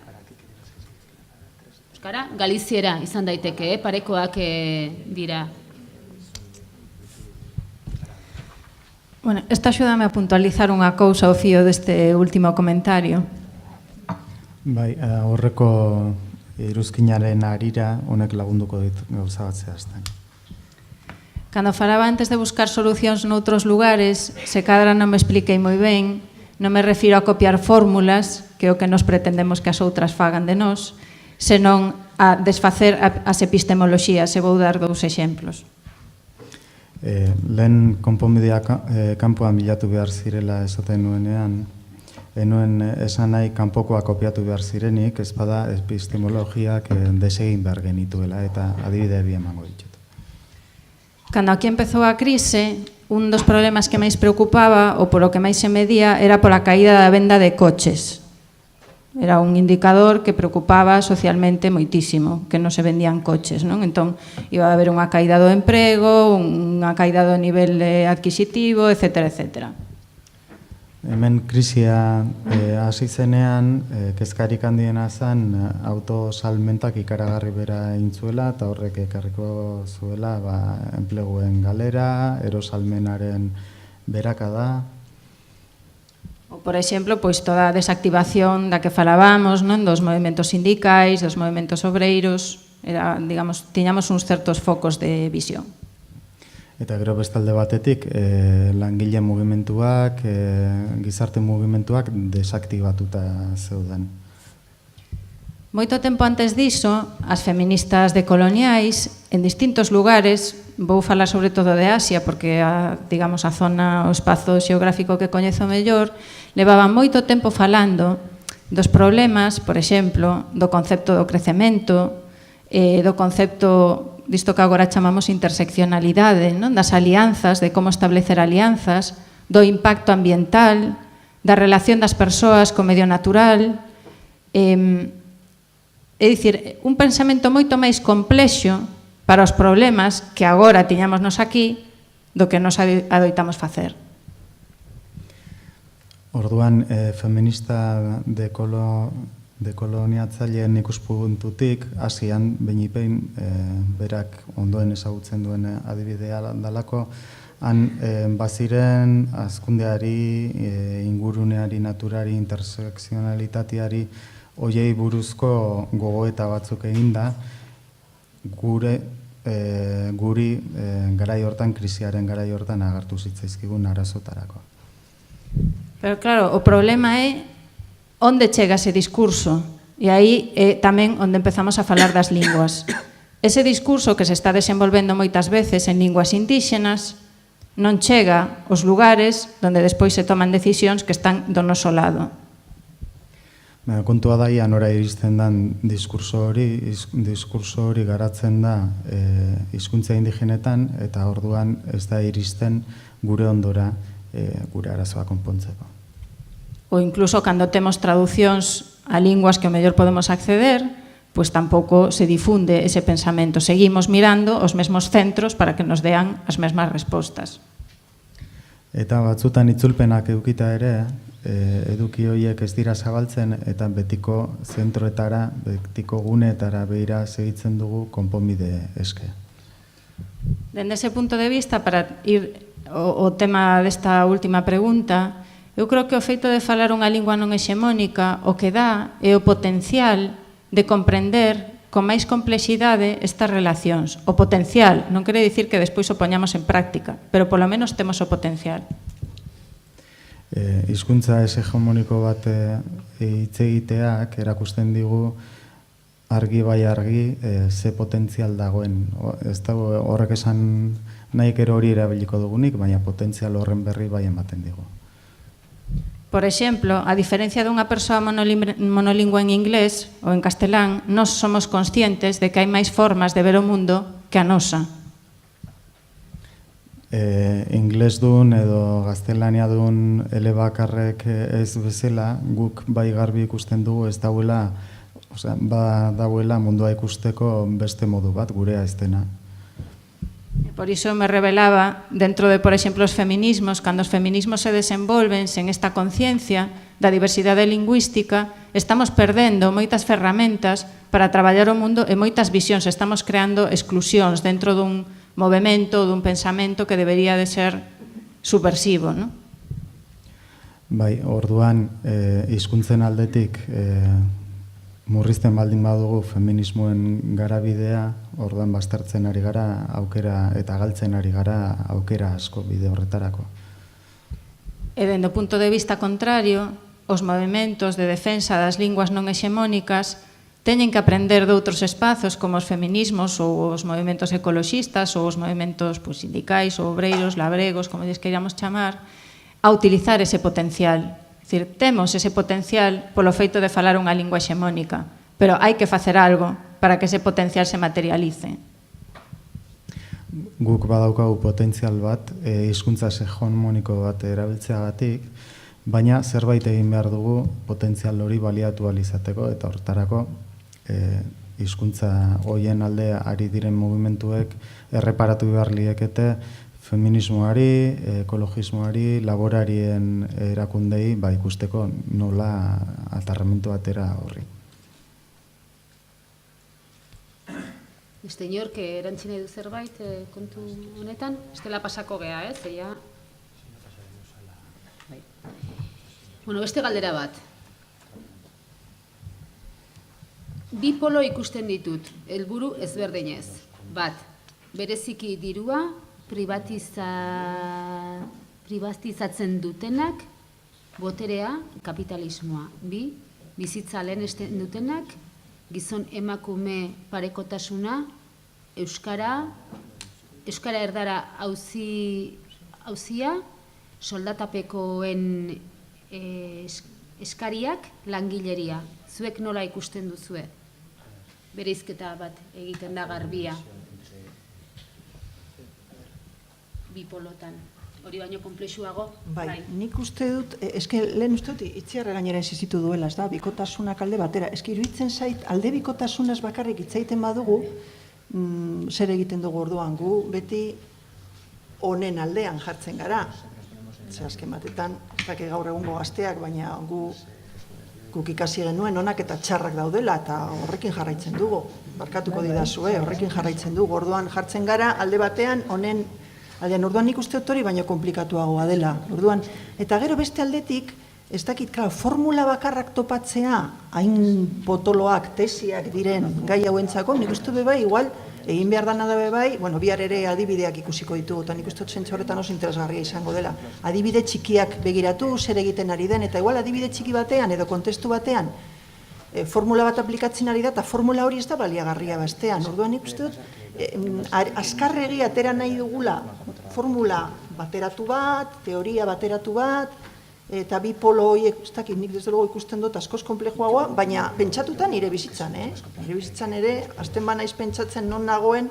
Euskara, galiziera izan daiteke, parekoak dira. Bueno, esta axúdame a puntualizar unha cousa ao fío deste último comentario. Bai, horreko iruzkinaren arira honek lagunduko dit gauza bat zehazten. Cando falaba antes de buscar solucións noutros lugares, se cadra non me expliquei moi ben, non me refiro a copiar fórmulas, que é o que nos pretendemos que as outras fagan de nós, senón a desfacer as epistemoloxías, e vou dar 2 exemplos. Lehen konponbidea kanpoan bilatu behar zirela esaten nuenean, enuen esan nahi kanpokoa kopiatu behar zirenik, ez bada epistemologiak desegin behar genituela, eta adibide bi emango ditut. Cando aquí empezou a crise, un dos problemas que máis preocupaba, ou polo que máis se medía, era pola caída da venda de coches. Era un indicador que preocupaba socialmente moitísimo, que non se vendían coches, non? Entón, iba a haber unha caída do emprego, unha caída do nivel adquisitivo, etc. etc. Hemen krisia hasi zenean, kezkarik handiena zen autosalmentak ikaragarri bera intzuela, eta horrek ekarriko zuela enpleguen galera, erosalmenaren berakada. Ou, por exemplo, pois toda a desactivación da que falábamos, non, dos movimentos sindicais, dos movimentos obreiros, era, digamos, tiñamos uns certos focos de visión. Eta gero bestalde batetik, langile mugimenduak, gizarte mugimenduak desaktibatuta zeuden. Moito tempo antes diso, as feministas decoloniais, en distintos lugares, vou falar sobre todo de Asia, porque digamos, a zona, o espazo xeográfico que coñezo mellor, levaban moito tempo falando dos problemas, por exemplo, do concepto do crecemento, do concepto disto que agora chamamos interseccionalidade, non? Das alianzas, de como establecer alianzas, do impacto ambiental, da relación das persoas co medio natural. É dicir, un pensamento moito máis complexo para os problemas que agora tiñámonos aquí do que nos adoitamos facer. Orduan, feminista dekoloniatzaileen ikuspuntutik, hasian behin berak ondoen ezagutzen duen adibidea dalako, han baziren hazkundeari, inguruneari, naturari, intersekzionalitateari, hoiei buruzko gogoeta batzuk eginda, guri garai hortan, krisiaren garai hortan agertu zitzaizkigun arazotarako. Pero claro, o problema é onde chega ese discurso, e aí é tamén onde empezamos a falar das linguas. Ese discurso que se está desenvolvendo moitas veces en linguas indígenas non chega aos lugares onde despois se toman decisións que están do noso lado. Kontua da, nora iristen den diskurso hori garatzen da hizkuntza indigenetan, eta orduan ez da iristen gure ondora gure arazoa konpontzeko. Ou incluso cando temos traducións a linguas que ao mellor podemos acceder, pois tampouco se difunde ese pensamento. Seguimos mirando os mesmos centros para que nos dean as mesmas respostas. Eta batzutan itzulpenak edukita ere, eduki horiek ez dira zabaltzen, eta betiko zentroetara, betiko guneetara behira segitzen dugu konponbide eske. Dende ese punto de vista, para ir ao tema desta última pregunta, eu creo que o feito de falar unha lingua non hexemónica o que dá é o potencial de comprender con máis complexidade estas relacións. O potencial non quere dicir que despois o poñamos en práctica, pero polo menos temos o potencial. Hizkuntza ez hegemoniko bat hitz egiteak erakusten digu argi bai argi ze potentzial dagoen. Ez dago horrek esan nahi gero hori erabiliko dugunik, baina potentzial horren berri bai ematen digu. Por exemplo, a diferencia dunha persoa monolingua en inglés ou en castelán, nós somos conscientes de que hai máis formas de ver o mundo que a nosa. Ingles dun edo gaztelania dun elebakarrek ez bezala, guk bai garbi ikusten dugu ez dauela, dauela mundua ikusteko beste modu bat, gurea ez dena. Por iso me revelaba, dentro de, por exemplo, os feminismos, cando os feminismos se desenvolven sen esta conciencia da diversidade lingüística, estamos perdendo moitas ferramentas para traballar o mundo e moitas visións. Estamos creando exclusións dentro dun movimento, dun pensamento que debería de ser subversivo, non? Bai, orduan, hizkuntzen aldetik murrizten baldin badugu feminismoen garabidea, orduan baztertzen ari gara aukera eta galtzen ari gara aukera asko bide horretarako. E dende o punto de vista contrario, os movimentos de defensa das linguas non hexemónicas teñen que aprender de outros espazos como os feminismos ou os movimentos ecoloxistas ou os movimentos sindicais ou obreiros, labregos, como lles queiramos chamar, a utilizar ese potencial. É dicir, temos ese potencial polo feito de falar unha lingua hexemónica, pero hai que facer algo para que ese potencial se materialice. Guk badaukagu potentzial bat, hizkuntza hegemoniko bat erabiltzeagatik, baina zerbait egin behar dugu potentzial hori baliatu ahal izateko, eta hortarako hizkuntza hoien alde ari diren mugimenduek erreparatu behar liekete feminismoari, ekologismoari, laborarien erakundei ikusteko nola atarramentu atera horri. Beste inork erantzine du zerbait kontu honetan? Estela pasako gea, ez? Bueno, beste galdera bat. Bi polo ikusten ditut, helburu ezberdinez. Bat, bereziki dirua pribatizatzen dutenak, boterea, kapitalismoa. Bi, bizitza lehenesten dutenak, gizon emakume parekotasuna, euskara erdara auzia, soldatapekoen eskariak, langileria. Zuek nola ikusten duzue? Bereizketa bat egiten da garbia. Bipolotan. Hori baino konplexuago? Bai, nik uste dut, lehen uste dut, itziarra gainera insistitu duela, ez da, bikotasunak alde batera. Iruditzen zait, alde bikotasunaz bakarrik itzaiten badugu, zer egiten dugu orduan, gu beti honen aldean jartzen gara. Zer azken batetan, ez dakit gaur egungo gazteak, baina guk ikasi genuen onak eta txarrak daudela, eta horrekin jarraitzen dugu. Barkatuko didazue, horrekin jarraitzen dugu. Orduan jartzen gara, alde batean, honen aldean, orduan nik uste hori baino komplikatuagoa dela. Orduan, eta gero beste aldetik, ez dakit, formula bakarrak topatzea, hain potoloak, tesiak diren gai hauentzako, nik uste bebai, igual, egin behar dana da bebai, bihar ere adibideak ikusiko ditugu, eta nik uste zentzu horretan oso interesgarria izango dela. Adibide txikiak begiratu, zer egiten ari den, eta igual adibide txiki batean, edo kontestu batean, formula bat aplikatzen ari da, eta formula hori ez da baliagarria bastean. Orduan nik uste dut, azkarregi atera nahi dugula formula bateratu bat, teoria bateratu bat, eta bi polo horiek, ez dakit, nik desde luego ikusten dut askoz komplejoagoa, baina pentsatuta nire bizitzan, nire bizitzan ere, azten ba naiz pentsatzen non nagoen,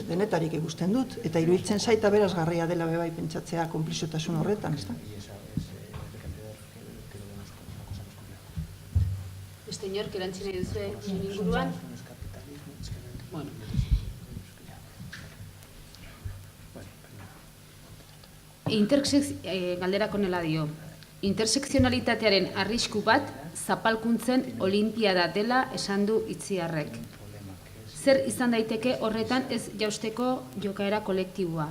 denetarik ikusten dut, eta iruditzen zaita berazgarria dela bebai pentsatzea konplexotasun horretan, ez da? Beste inork erantzine duzue inguruan? Bueno. Galderak honela dio. Intersekzionalitatearen arrisku bat zapalkuntzen olimpiada dela esan du Itziarrek. Zer izan daiteke horretan ez jausteko jokaera kolektiboa?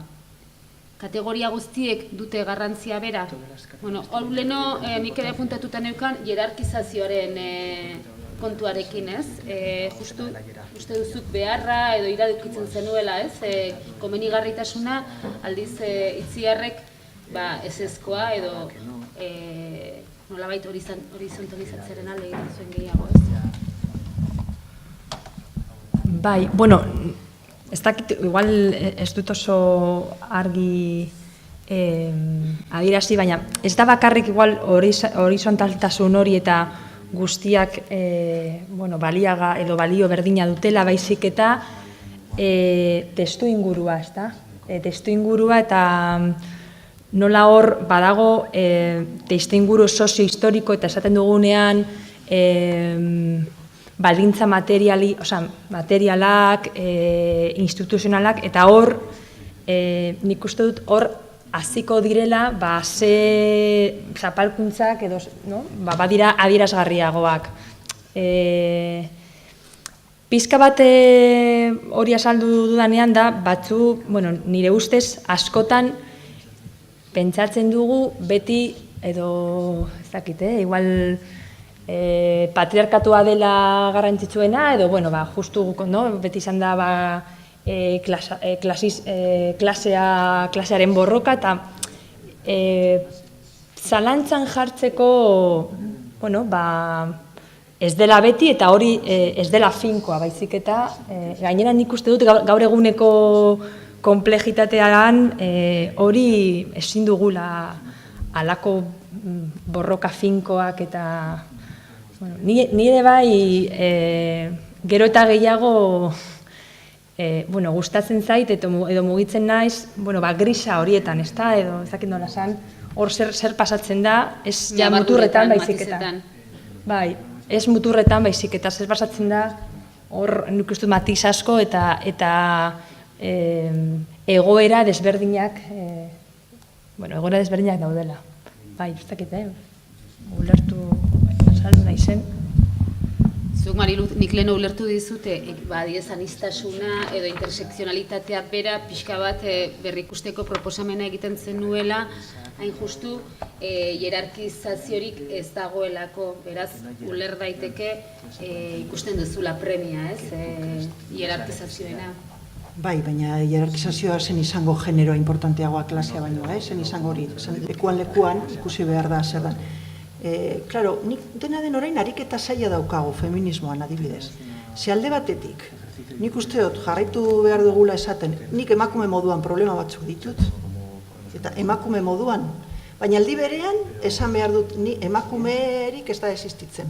Kategoria guztiek dute garrantzia bera? Bueno, hor leno nik ere puntatuta neukan hierarkizazioaren kontuarekin, ez? Justu uste duzuk beharra edo iradukitzen zenuela, ez? Komenigarritasuna aldiz Itziarrek ezezkoa edo nolabait horizontalizatzearen alde egiten zuen gehiago, ez? Bai, bueno, ez dakit, igual ez dut oso argi adierazi, baina ez da bakarrik igual horizontaltasun hori eta guztiak baliaga edo balio berdina dutela, baizik eta testu ingurua, ez da? Testu ingurua eta nola hor badago testu inguru sozio-historiko eta esaten dugunean baldintza materialak, instituzionalak, eta hor, nik uste dut, hor hasiko direla, ze zapalkuntzak edo, badira adierazgarriagoak. Pizka bat hori azaldu dudanean da, batzu, nire ustez, askotan pentsatzen dugu beti, edo, ez dakit, igual patriarkatua dela garrantzitsuena, edo, justu, beti izan da, klasearen borroka, eta zalantzan jartzeko, ez dela beti, eta hori ez dela finkoa, baizik eta gainera nik uste dut gaur eguneko konplexitatean hori ezin dugula alako borroka finkoak eta nire bai gero eta gehiago gustatzen zait edo mugitzen naiz grisa horietan, ez da, edo ez dakit nola esan, hor zer pasatzen da, ez ja muturretan baizik eta. Bai, ez muturretan baizik eta zer pasatzen da, hor nik uste matiz asko eta egoera desberdinak daudela. Bai, ez dakit, ulertu saldu nahi zen. Zuk, Marilu, nik lehen ulertu dizute, aniztasuna edo intersekzionalitatea bera pixka bat berrikusteko proposamena egiten zenuela, hain justu hierarkizaziorik ez dagoelako, beraz, uler daiteke ikusten duzula premia, ez, hierarkizazioena. Bai, baina hierarkizazioa zen izango generoa importanteagoa klasea baino, zen izango hori, lekuan ikusi behar da zer da. Claro, nik dena den orain ariketa zaila daukago feminismoan adibidez. Ze alde batetik, nik uste dut jarraitu behar dugula esaten, nik emakume moduan problema batzuk ditut, eta emakume moduan, baina aldi berean esan behar dut ni emakumerik ez da existitzen.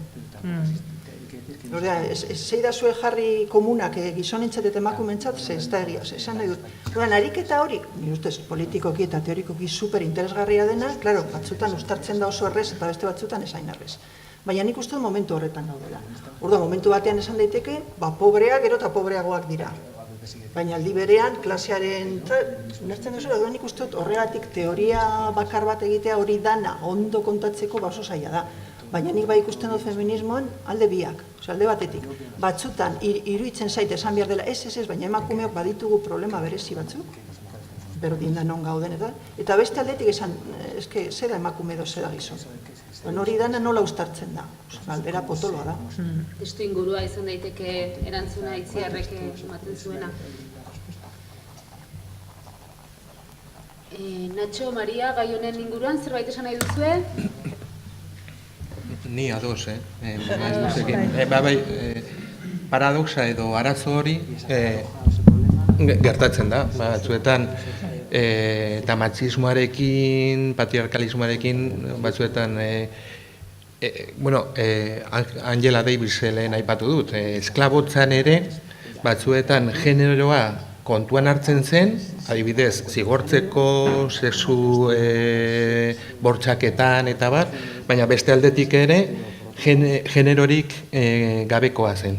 Zeidazue jarri komunak gizonentzat eta emakumentzat, ez da egia, esan nahi dut. Ariketa hori, nire ustez, politikoki eta teorikoki super interesgarria dena, klaro, batzutan ustartzen da oso errez eta beste batzutan esain errez. Baina nik uste dut momentu horretan gaudela. Momentu batean esan daiteke, pobreak gero eta pobreagoak dira. Baina aldi berean, klasearen, nertzen duzera, nik uste dut horregatik teoria bakar bat egitea hori dana ondo kontatzeko oso zaila da. Baina nik bai ikusten dut feminismoan alde biak, alde batetik. Batzutan, iruditzen zait esan behar dela, ez, baina emakumeok baditugu problema berezi batzuk, berdin da non gauden eta beste aldetik esan, eske, zera emakume edo zera gizon. Hori dana nola ustartzen da, galdera potoloa da. Testu ingurua izan daiteke erantzuna Itziarrek ematen zuena. Nacho, Maria, gai honen inguruan, zerbait esan nahi duzue? Ni ados, paradoxa edo arazo hori gertatzen da, batzuetan eta matxismoarekin, patriarkalismoarekin, batzuetan, Angela Davisen aipatu dut, esklabotzan ere, batzuetan generoa kontuan hartzen zen, adibidez, zigortzeko, sexu bortxaketan eta bat, baina beste aldetik ere, generorik gabekoa zen.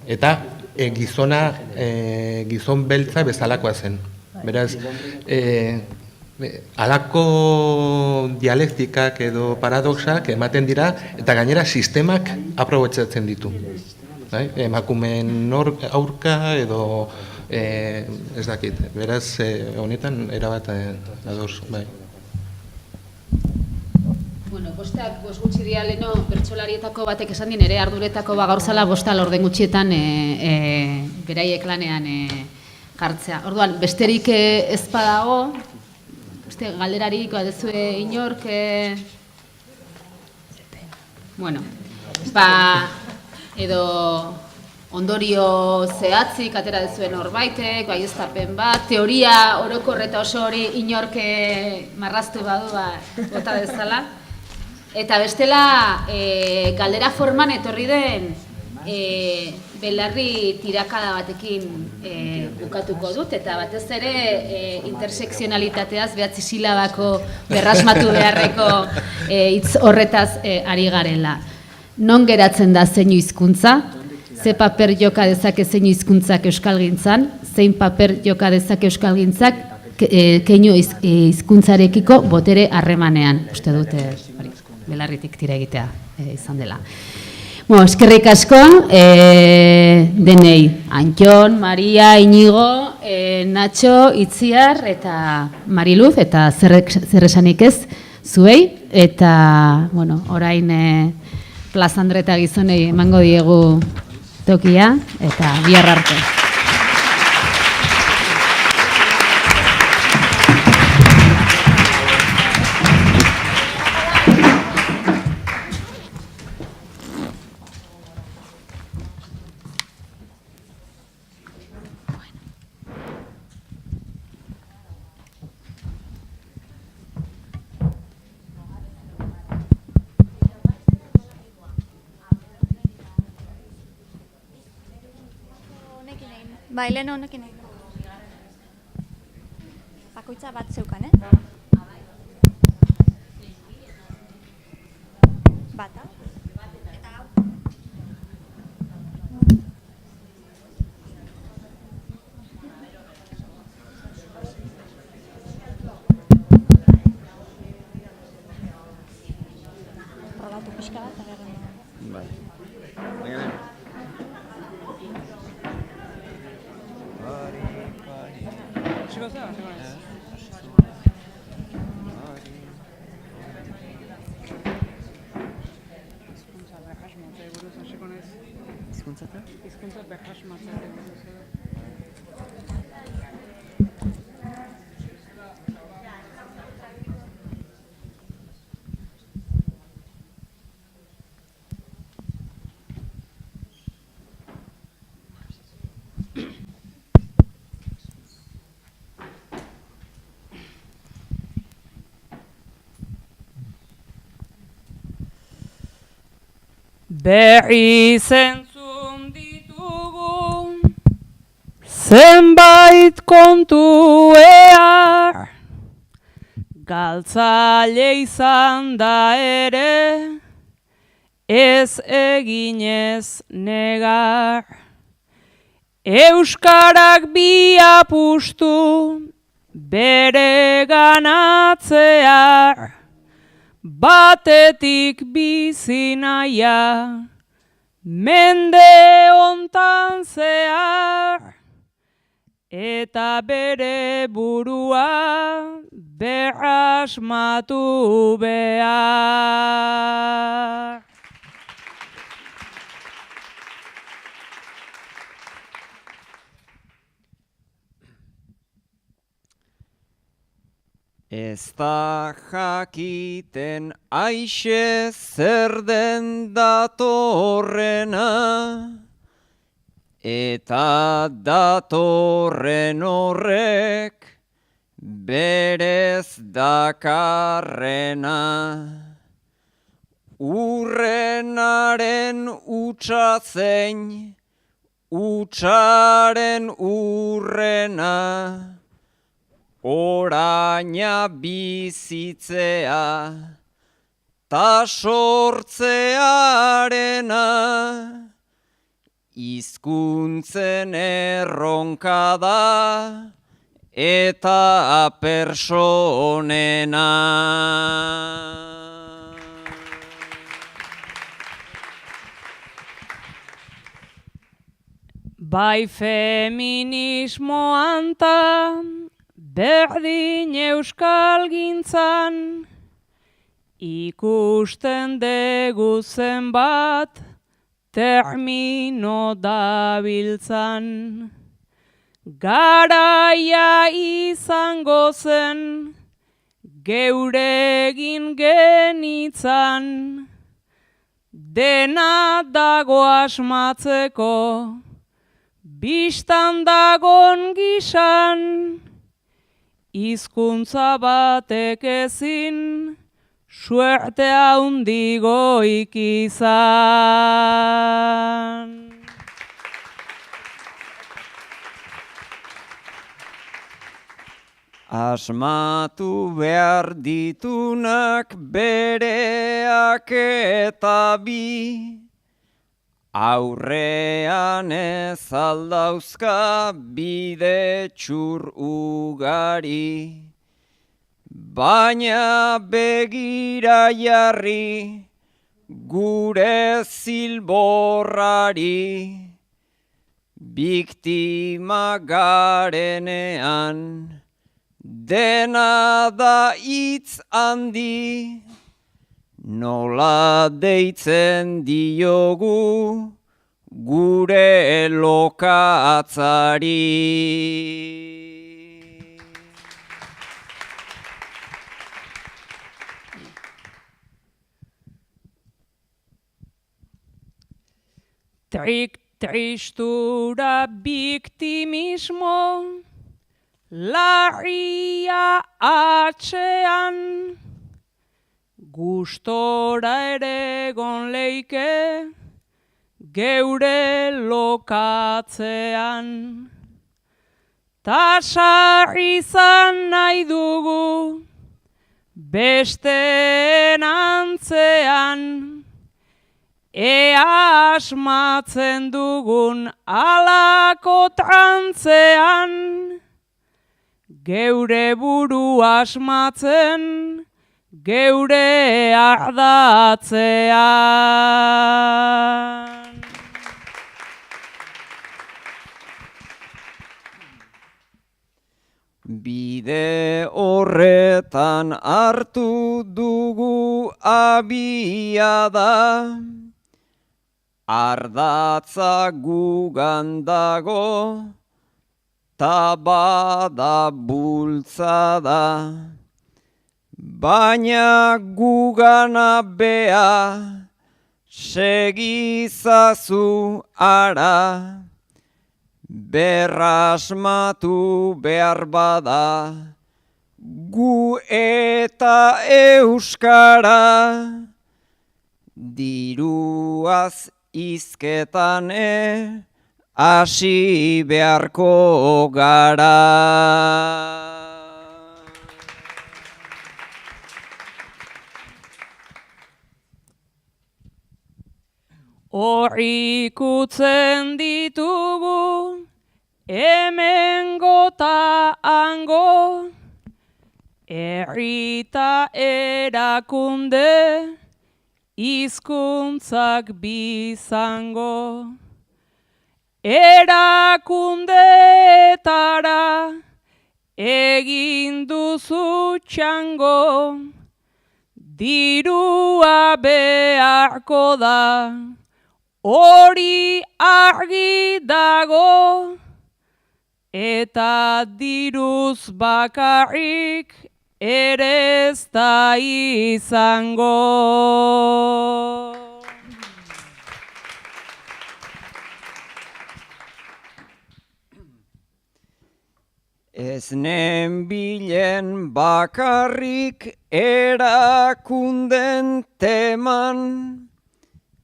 Eta gizon beltza bezalakoa zen. Beraz, halako dialektikak edo paradoxak ematen dira, eta gainera sistemak aprobetxatzen ditu. Emakumeen aurka edo ez dakit, beraz, honetan erabat ados, bai. Bostak, gutxi dira leno, bertsolarietako batek esan din ere arduretako gauzala bosta lorden gutxietan beraiek lanean jartzea. Orduan, besterik ez badago, galderarik badezue inork, edo ondorio zehatzik atera dezuen horbaitek, baieztapen bat, teoria orokor eta oso hori inork marraztu badu bota dezala. Eta bestela, galdera forman etorri den belarri tirakada batekin bukatuko dut, eta batez ere intersekzionalitateaz behatzi silabako berrasmatu beharreko hitz horretaz ari garela. Non geratzen da zeinu hizkuntza, ze paper joka dezake zein hizkuntzak euskalgintzan, zein paper joka dezake euskalgintzak keinu hizkuntzarekiko botere harremanean. Uste dute belarritik tira egitea izan dela. Eskerrik asko denei, Antxon, Maria, Inigo, Nacho, Itziar eta Mariluz, eta zer esanik ez zuei, eta orain Plaza Andre eta Gizonei emango diegu tokia, eta bihar arte. Lehen honekin egin. Bakoitza bat zeukan, Bata. Eta hau. Probatu pixka bat, agerren. Bai. Berriz entzun ditugu zenbait kontu galtzaile izan da ere ez eginez negar. Euskarak bi apustu bere ganatzear, batetik bizi naia, mende hontan zehar, eta bere burua berrasmatu behar. Ez da jakiten aixe zer den datorrena, eta datorren horrek berez dakarrena. Urrenaren utsa zein, utsaren urrena, oraina bizitzea, ta sortzearena, hizkuntzen erronka da, eta personena. Bai feminismoan ta berdin euskalgintzan, ikusten dugu zenbat termino dabiltzan. Garaia izango zen geure egin genitzan, dena dago asmatzeko, bistan dagon gisan, hizkuntza batek ezin, suerte handigoik izan. Asmatu behar ditunak bereak eta bi, Aurrean ez aldauzka bide txur ugari, baina begira jarri gure zilborrari. Biktima garenean dena da hitz handi, nola deitzen diogu gure lokatzari. Tristura biktimismo larria atxean, gustora ere egon leike geure lokatzean. Ta sarri izan nahi dugu besteen antzean, ea asmatzen dugun alako trantzean, geure buru asmatzen, geure ardatzean. Bide horretan hartu dugu abiada, ardatza gugan dago, ta bada bultzada. Baina gugana bea, segizazu ara, berrasmatu behar bada, gu eta euskara, diruaz izketan hasi beharko gara. Hor ikutzen ditugu, hemengo ta hango, herrita erakunde, hizkuntzak bizango. Erakundeetara egin duzu txango, dirua beharko da, hori argi dago, eta diruz bakarrik ere ez da izango. Ez nenbilen bakarrik erakunden teman,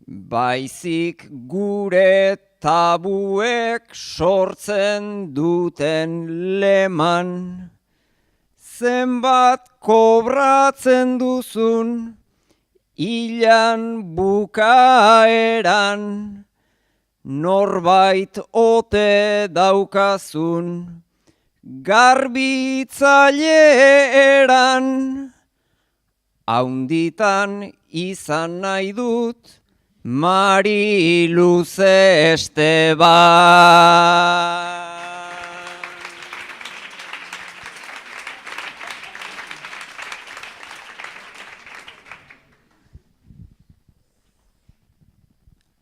baizik gure tabuek sortzen duten leman. Zenbat kobratzen duzun, hilan bukaeran, norbait ote daukazun, garbitzaileeran. Haunditan izan nahi dut, Mari Luze Esteban.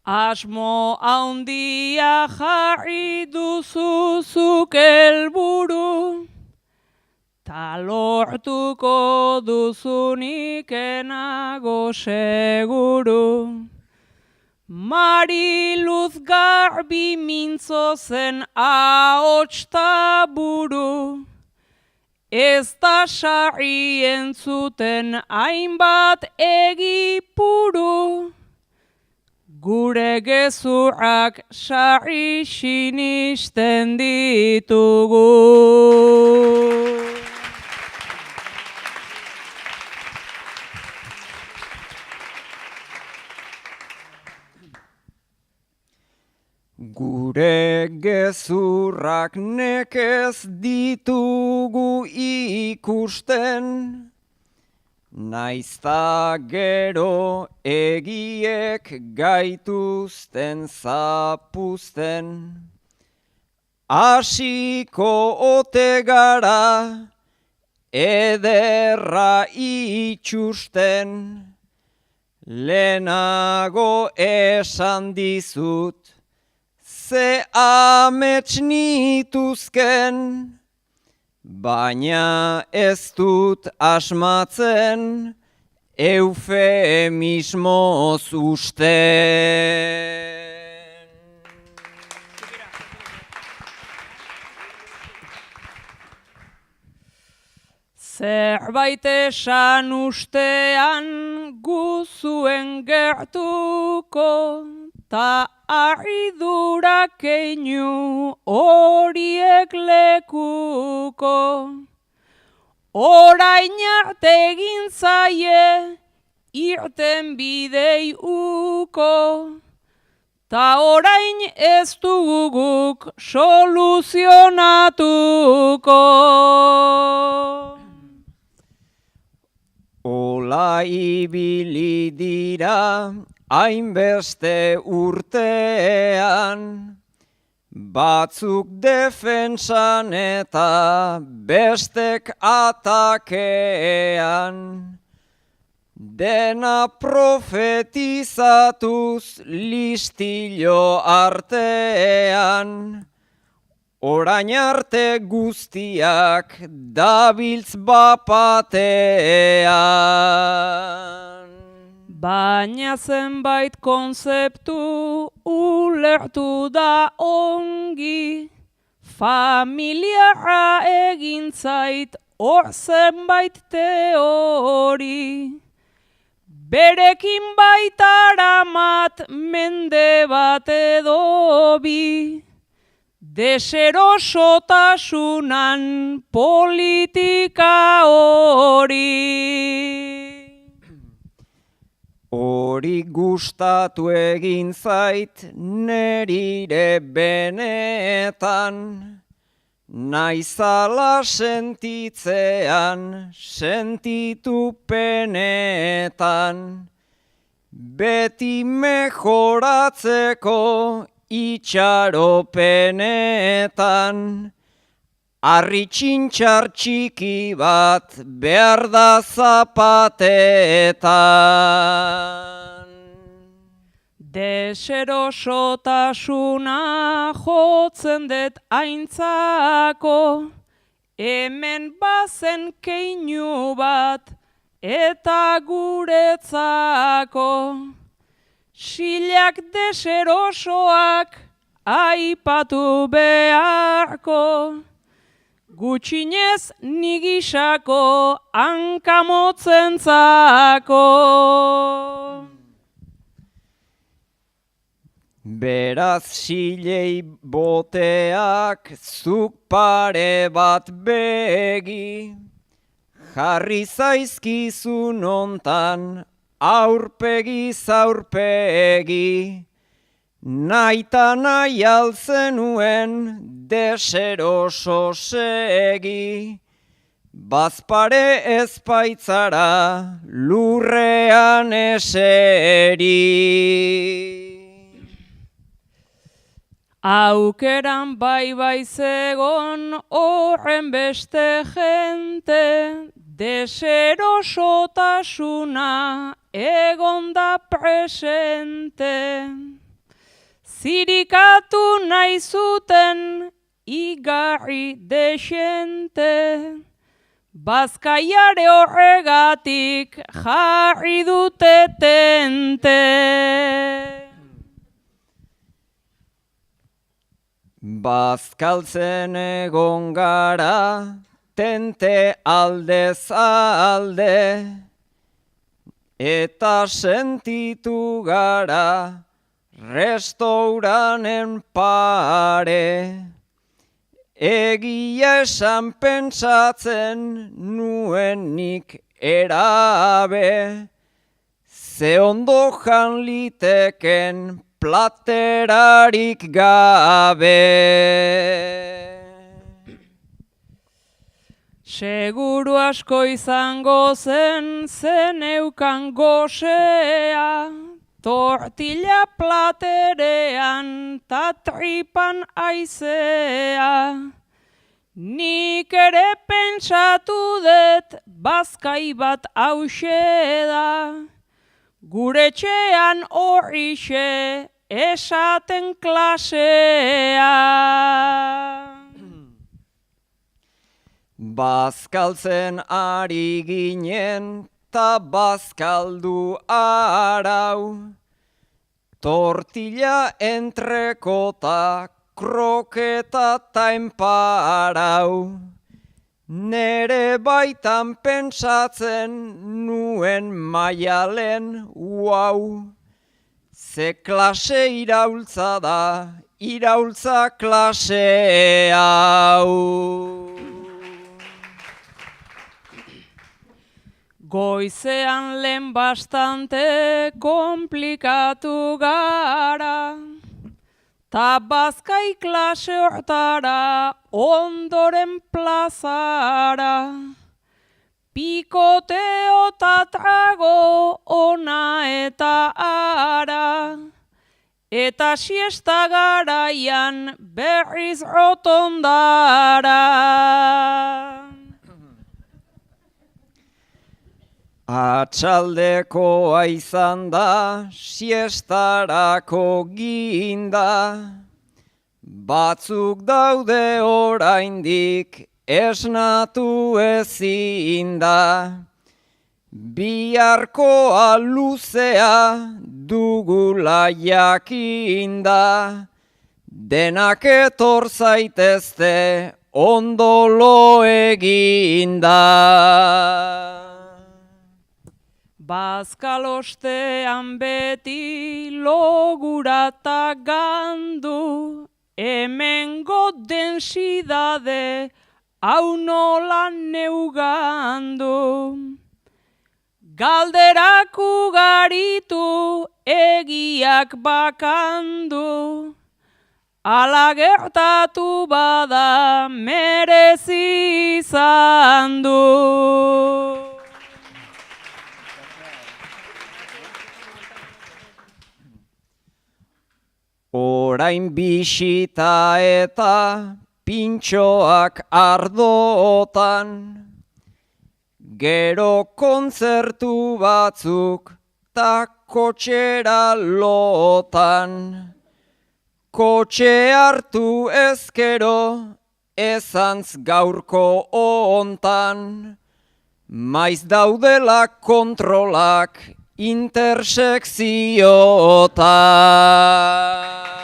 Asmo haundia jarri duzuzuk helburu, ta lortuko duzunik enago seguru. Mari Luz garbi mintzo zen ahots ta buru, ez da sarri entzuten hainbat egipuru. Gure gezurrak sarri sinisten ditugu. Gure gezurrak nekez ditugu ikusten, naizta gero egiek gaituzten zapuzten. Hasiko ote gara ederra itxusten, lehenago esan dizut, ze amets nituzken, baina ez dut asmatzen, eufemismoz usten. Zerbait esan ustean guzuen gertuko, ta arridura keinu horiek lekuko. Orain arte egin zaie irten bidei uko, ta orain ez dugu guk soluzionatuko. Ola ibili dira hainbeste urtean, batzuk defentsan eta bestek atakean. Dena profetizatuz listillo artean, orain arte guztiak dabiltz bapatean. Baina zenbait konzeptu ulertu da ongi, familiara egin zait hor zenbait teori. Berekin baitaramat mende bat edo bi, deserosotasunan politika hori. Hori gustatu egin zait nerire benetan, naizala sentitzean sentitu penetan, beti mejoratzeko itxaropenetan, harri txintxar txiki bat behar da zapatetan. Deserosotasuna jotzen dut aintzako, hemen bazen keinu bat eta guretzako. Silak deserosoak aipatu beharko, gutxinez nigisako hankamotzentzako. Beraz silei boteak zuk pare bat begi, jarri zaizkizun ontan aurpegiz aurpegi, naita nahi alzenuen deseroso segi, bazpare ezpaitzara lurrean eseri. Aukeran bai zegon horren beste jente, deserosotasuna egon da presente. Zirikatu nahi zuten igarri desente, bazkaiare horregatik jarri dute tente. Bazkaltzen egon gara, tente aldez alde, eta sentitu gara, restauranen pare. Egia esan pentsatzen nuenik erabe, ze ondo jan liteken platerarik gabe. Seguru asko izango zen zeneukan gozea, tortilla platerean ta tripan aizea. Nik ere pentsatu dut bazkai bat hauxe da, gure etxean horixe esaten klasea. Bazkaltzen ari ginen ta bazkaldu arau, tortilla entrekota, kroketa ta enparau. Nere baitan pentsatzen nuen Maialen, uau, ze klase iraultza da, iraultza klase hau. Goizean lehen bastante komplikatu gara, ta bazkai klase hortara ondoren plazara. Pikoteo ta trago ona eta ara, eta siesta garaian berriz rotondara. Atxaldekoa izan da, siestarako ginda, batzuk daude oraindik esnatu ezin da. Biharkoa luzea dugula jakinda, denak etor zaitezte ondo lo eginda. Bazkalostean beti logurata gandu, hemengo densidade hau nola neugandu. Galderak ugaritu, egiak bakandu, ala gertatu bada merezi izan du. Orain bisita eta pintxoak ardotan, gero kontzertu batzuk ta kotxera lotan. Kotxe hartu ezkero ezantz gaurko ontan, maiz daudela kontrolak intersekziotan.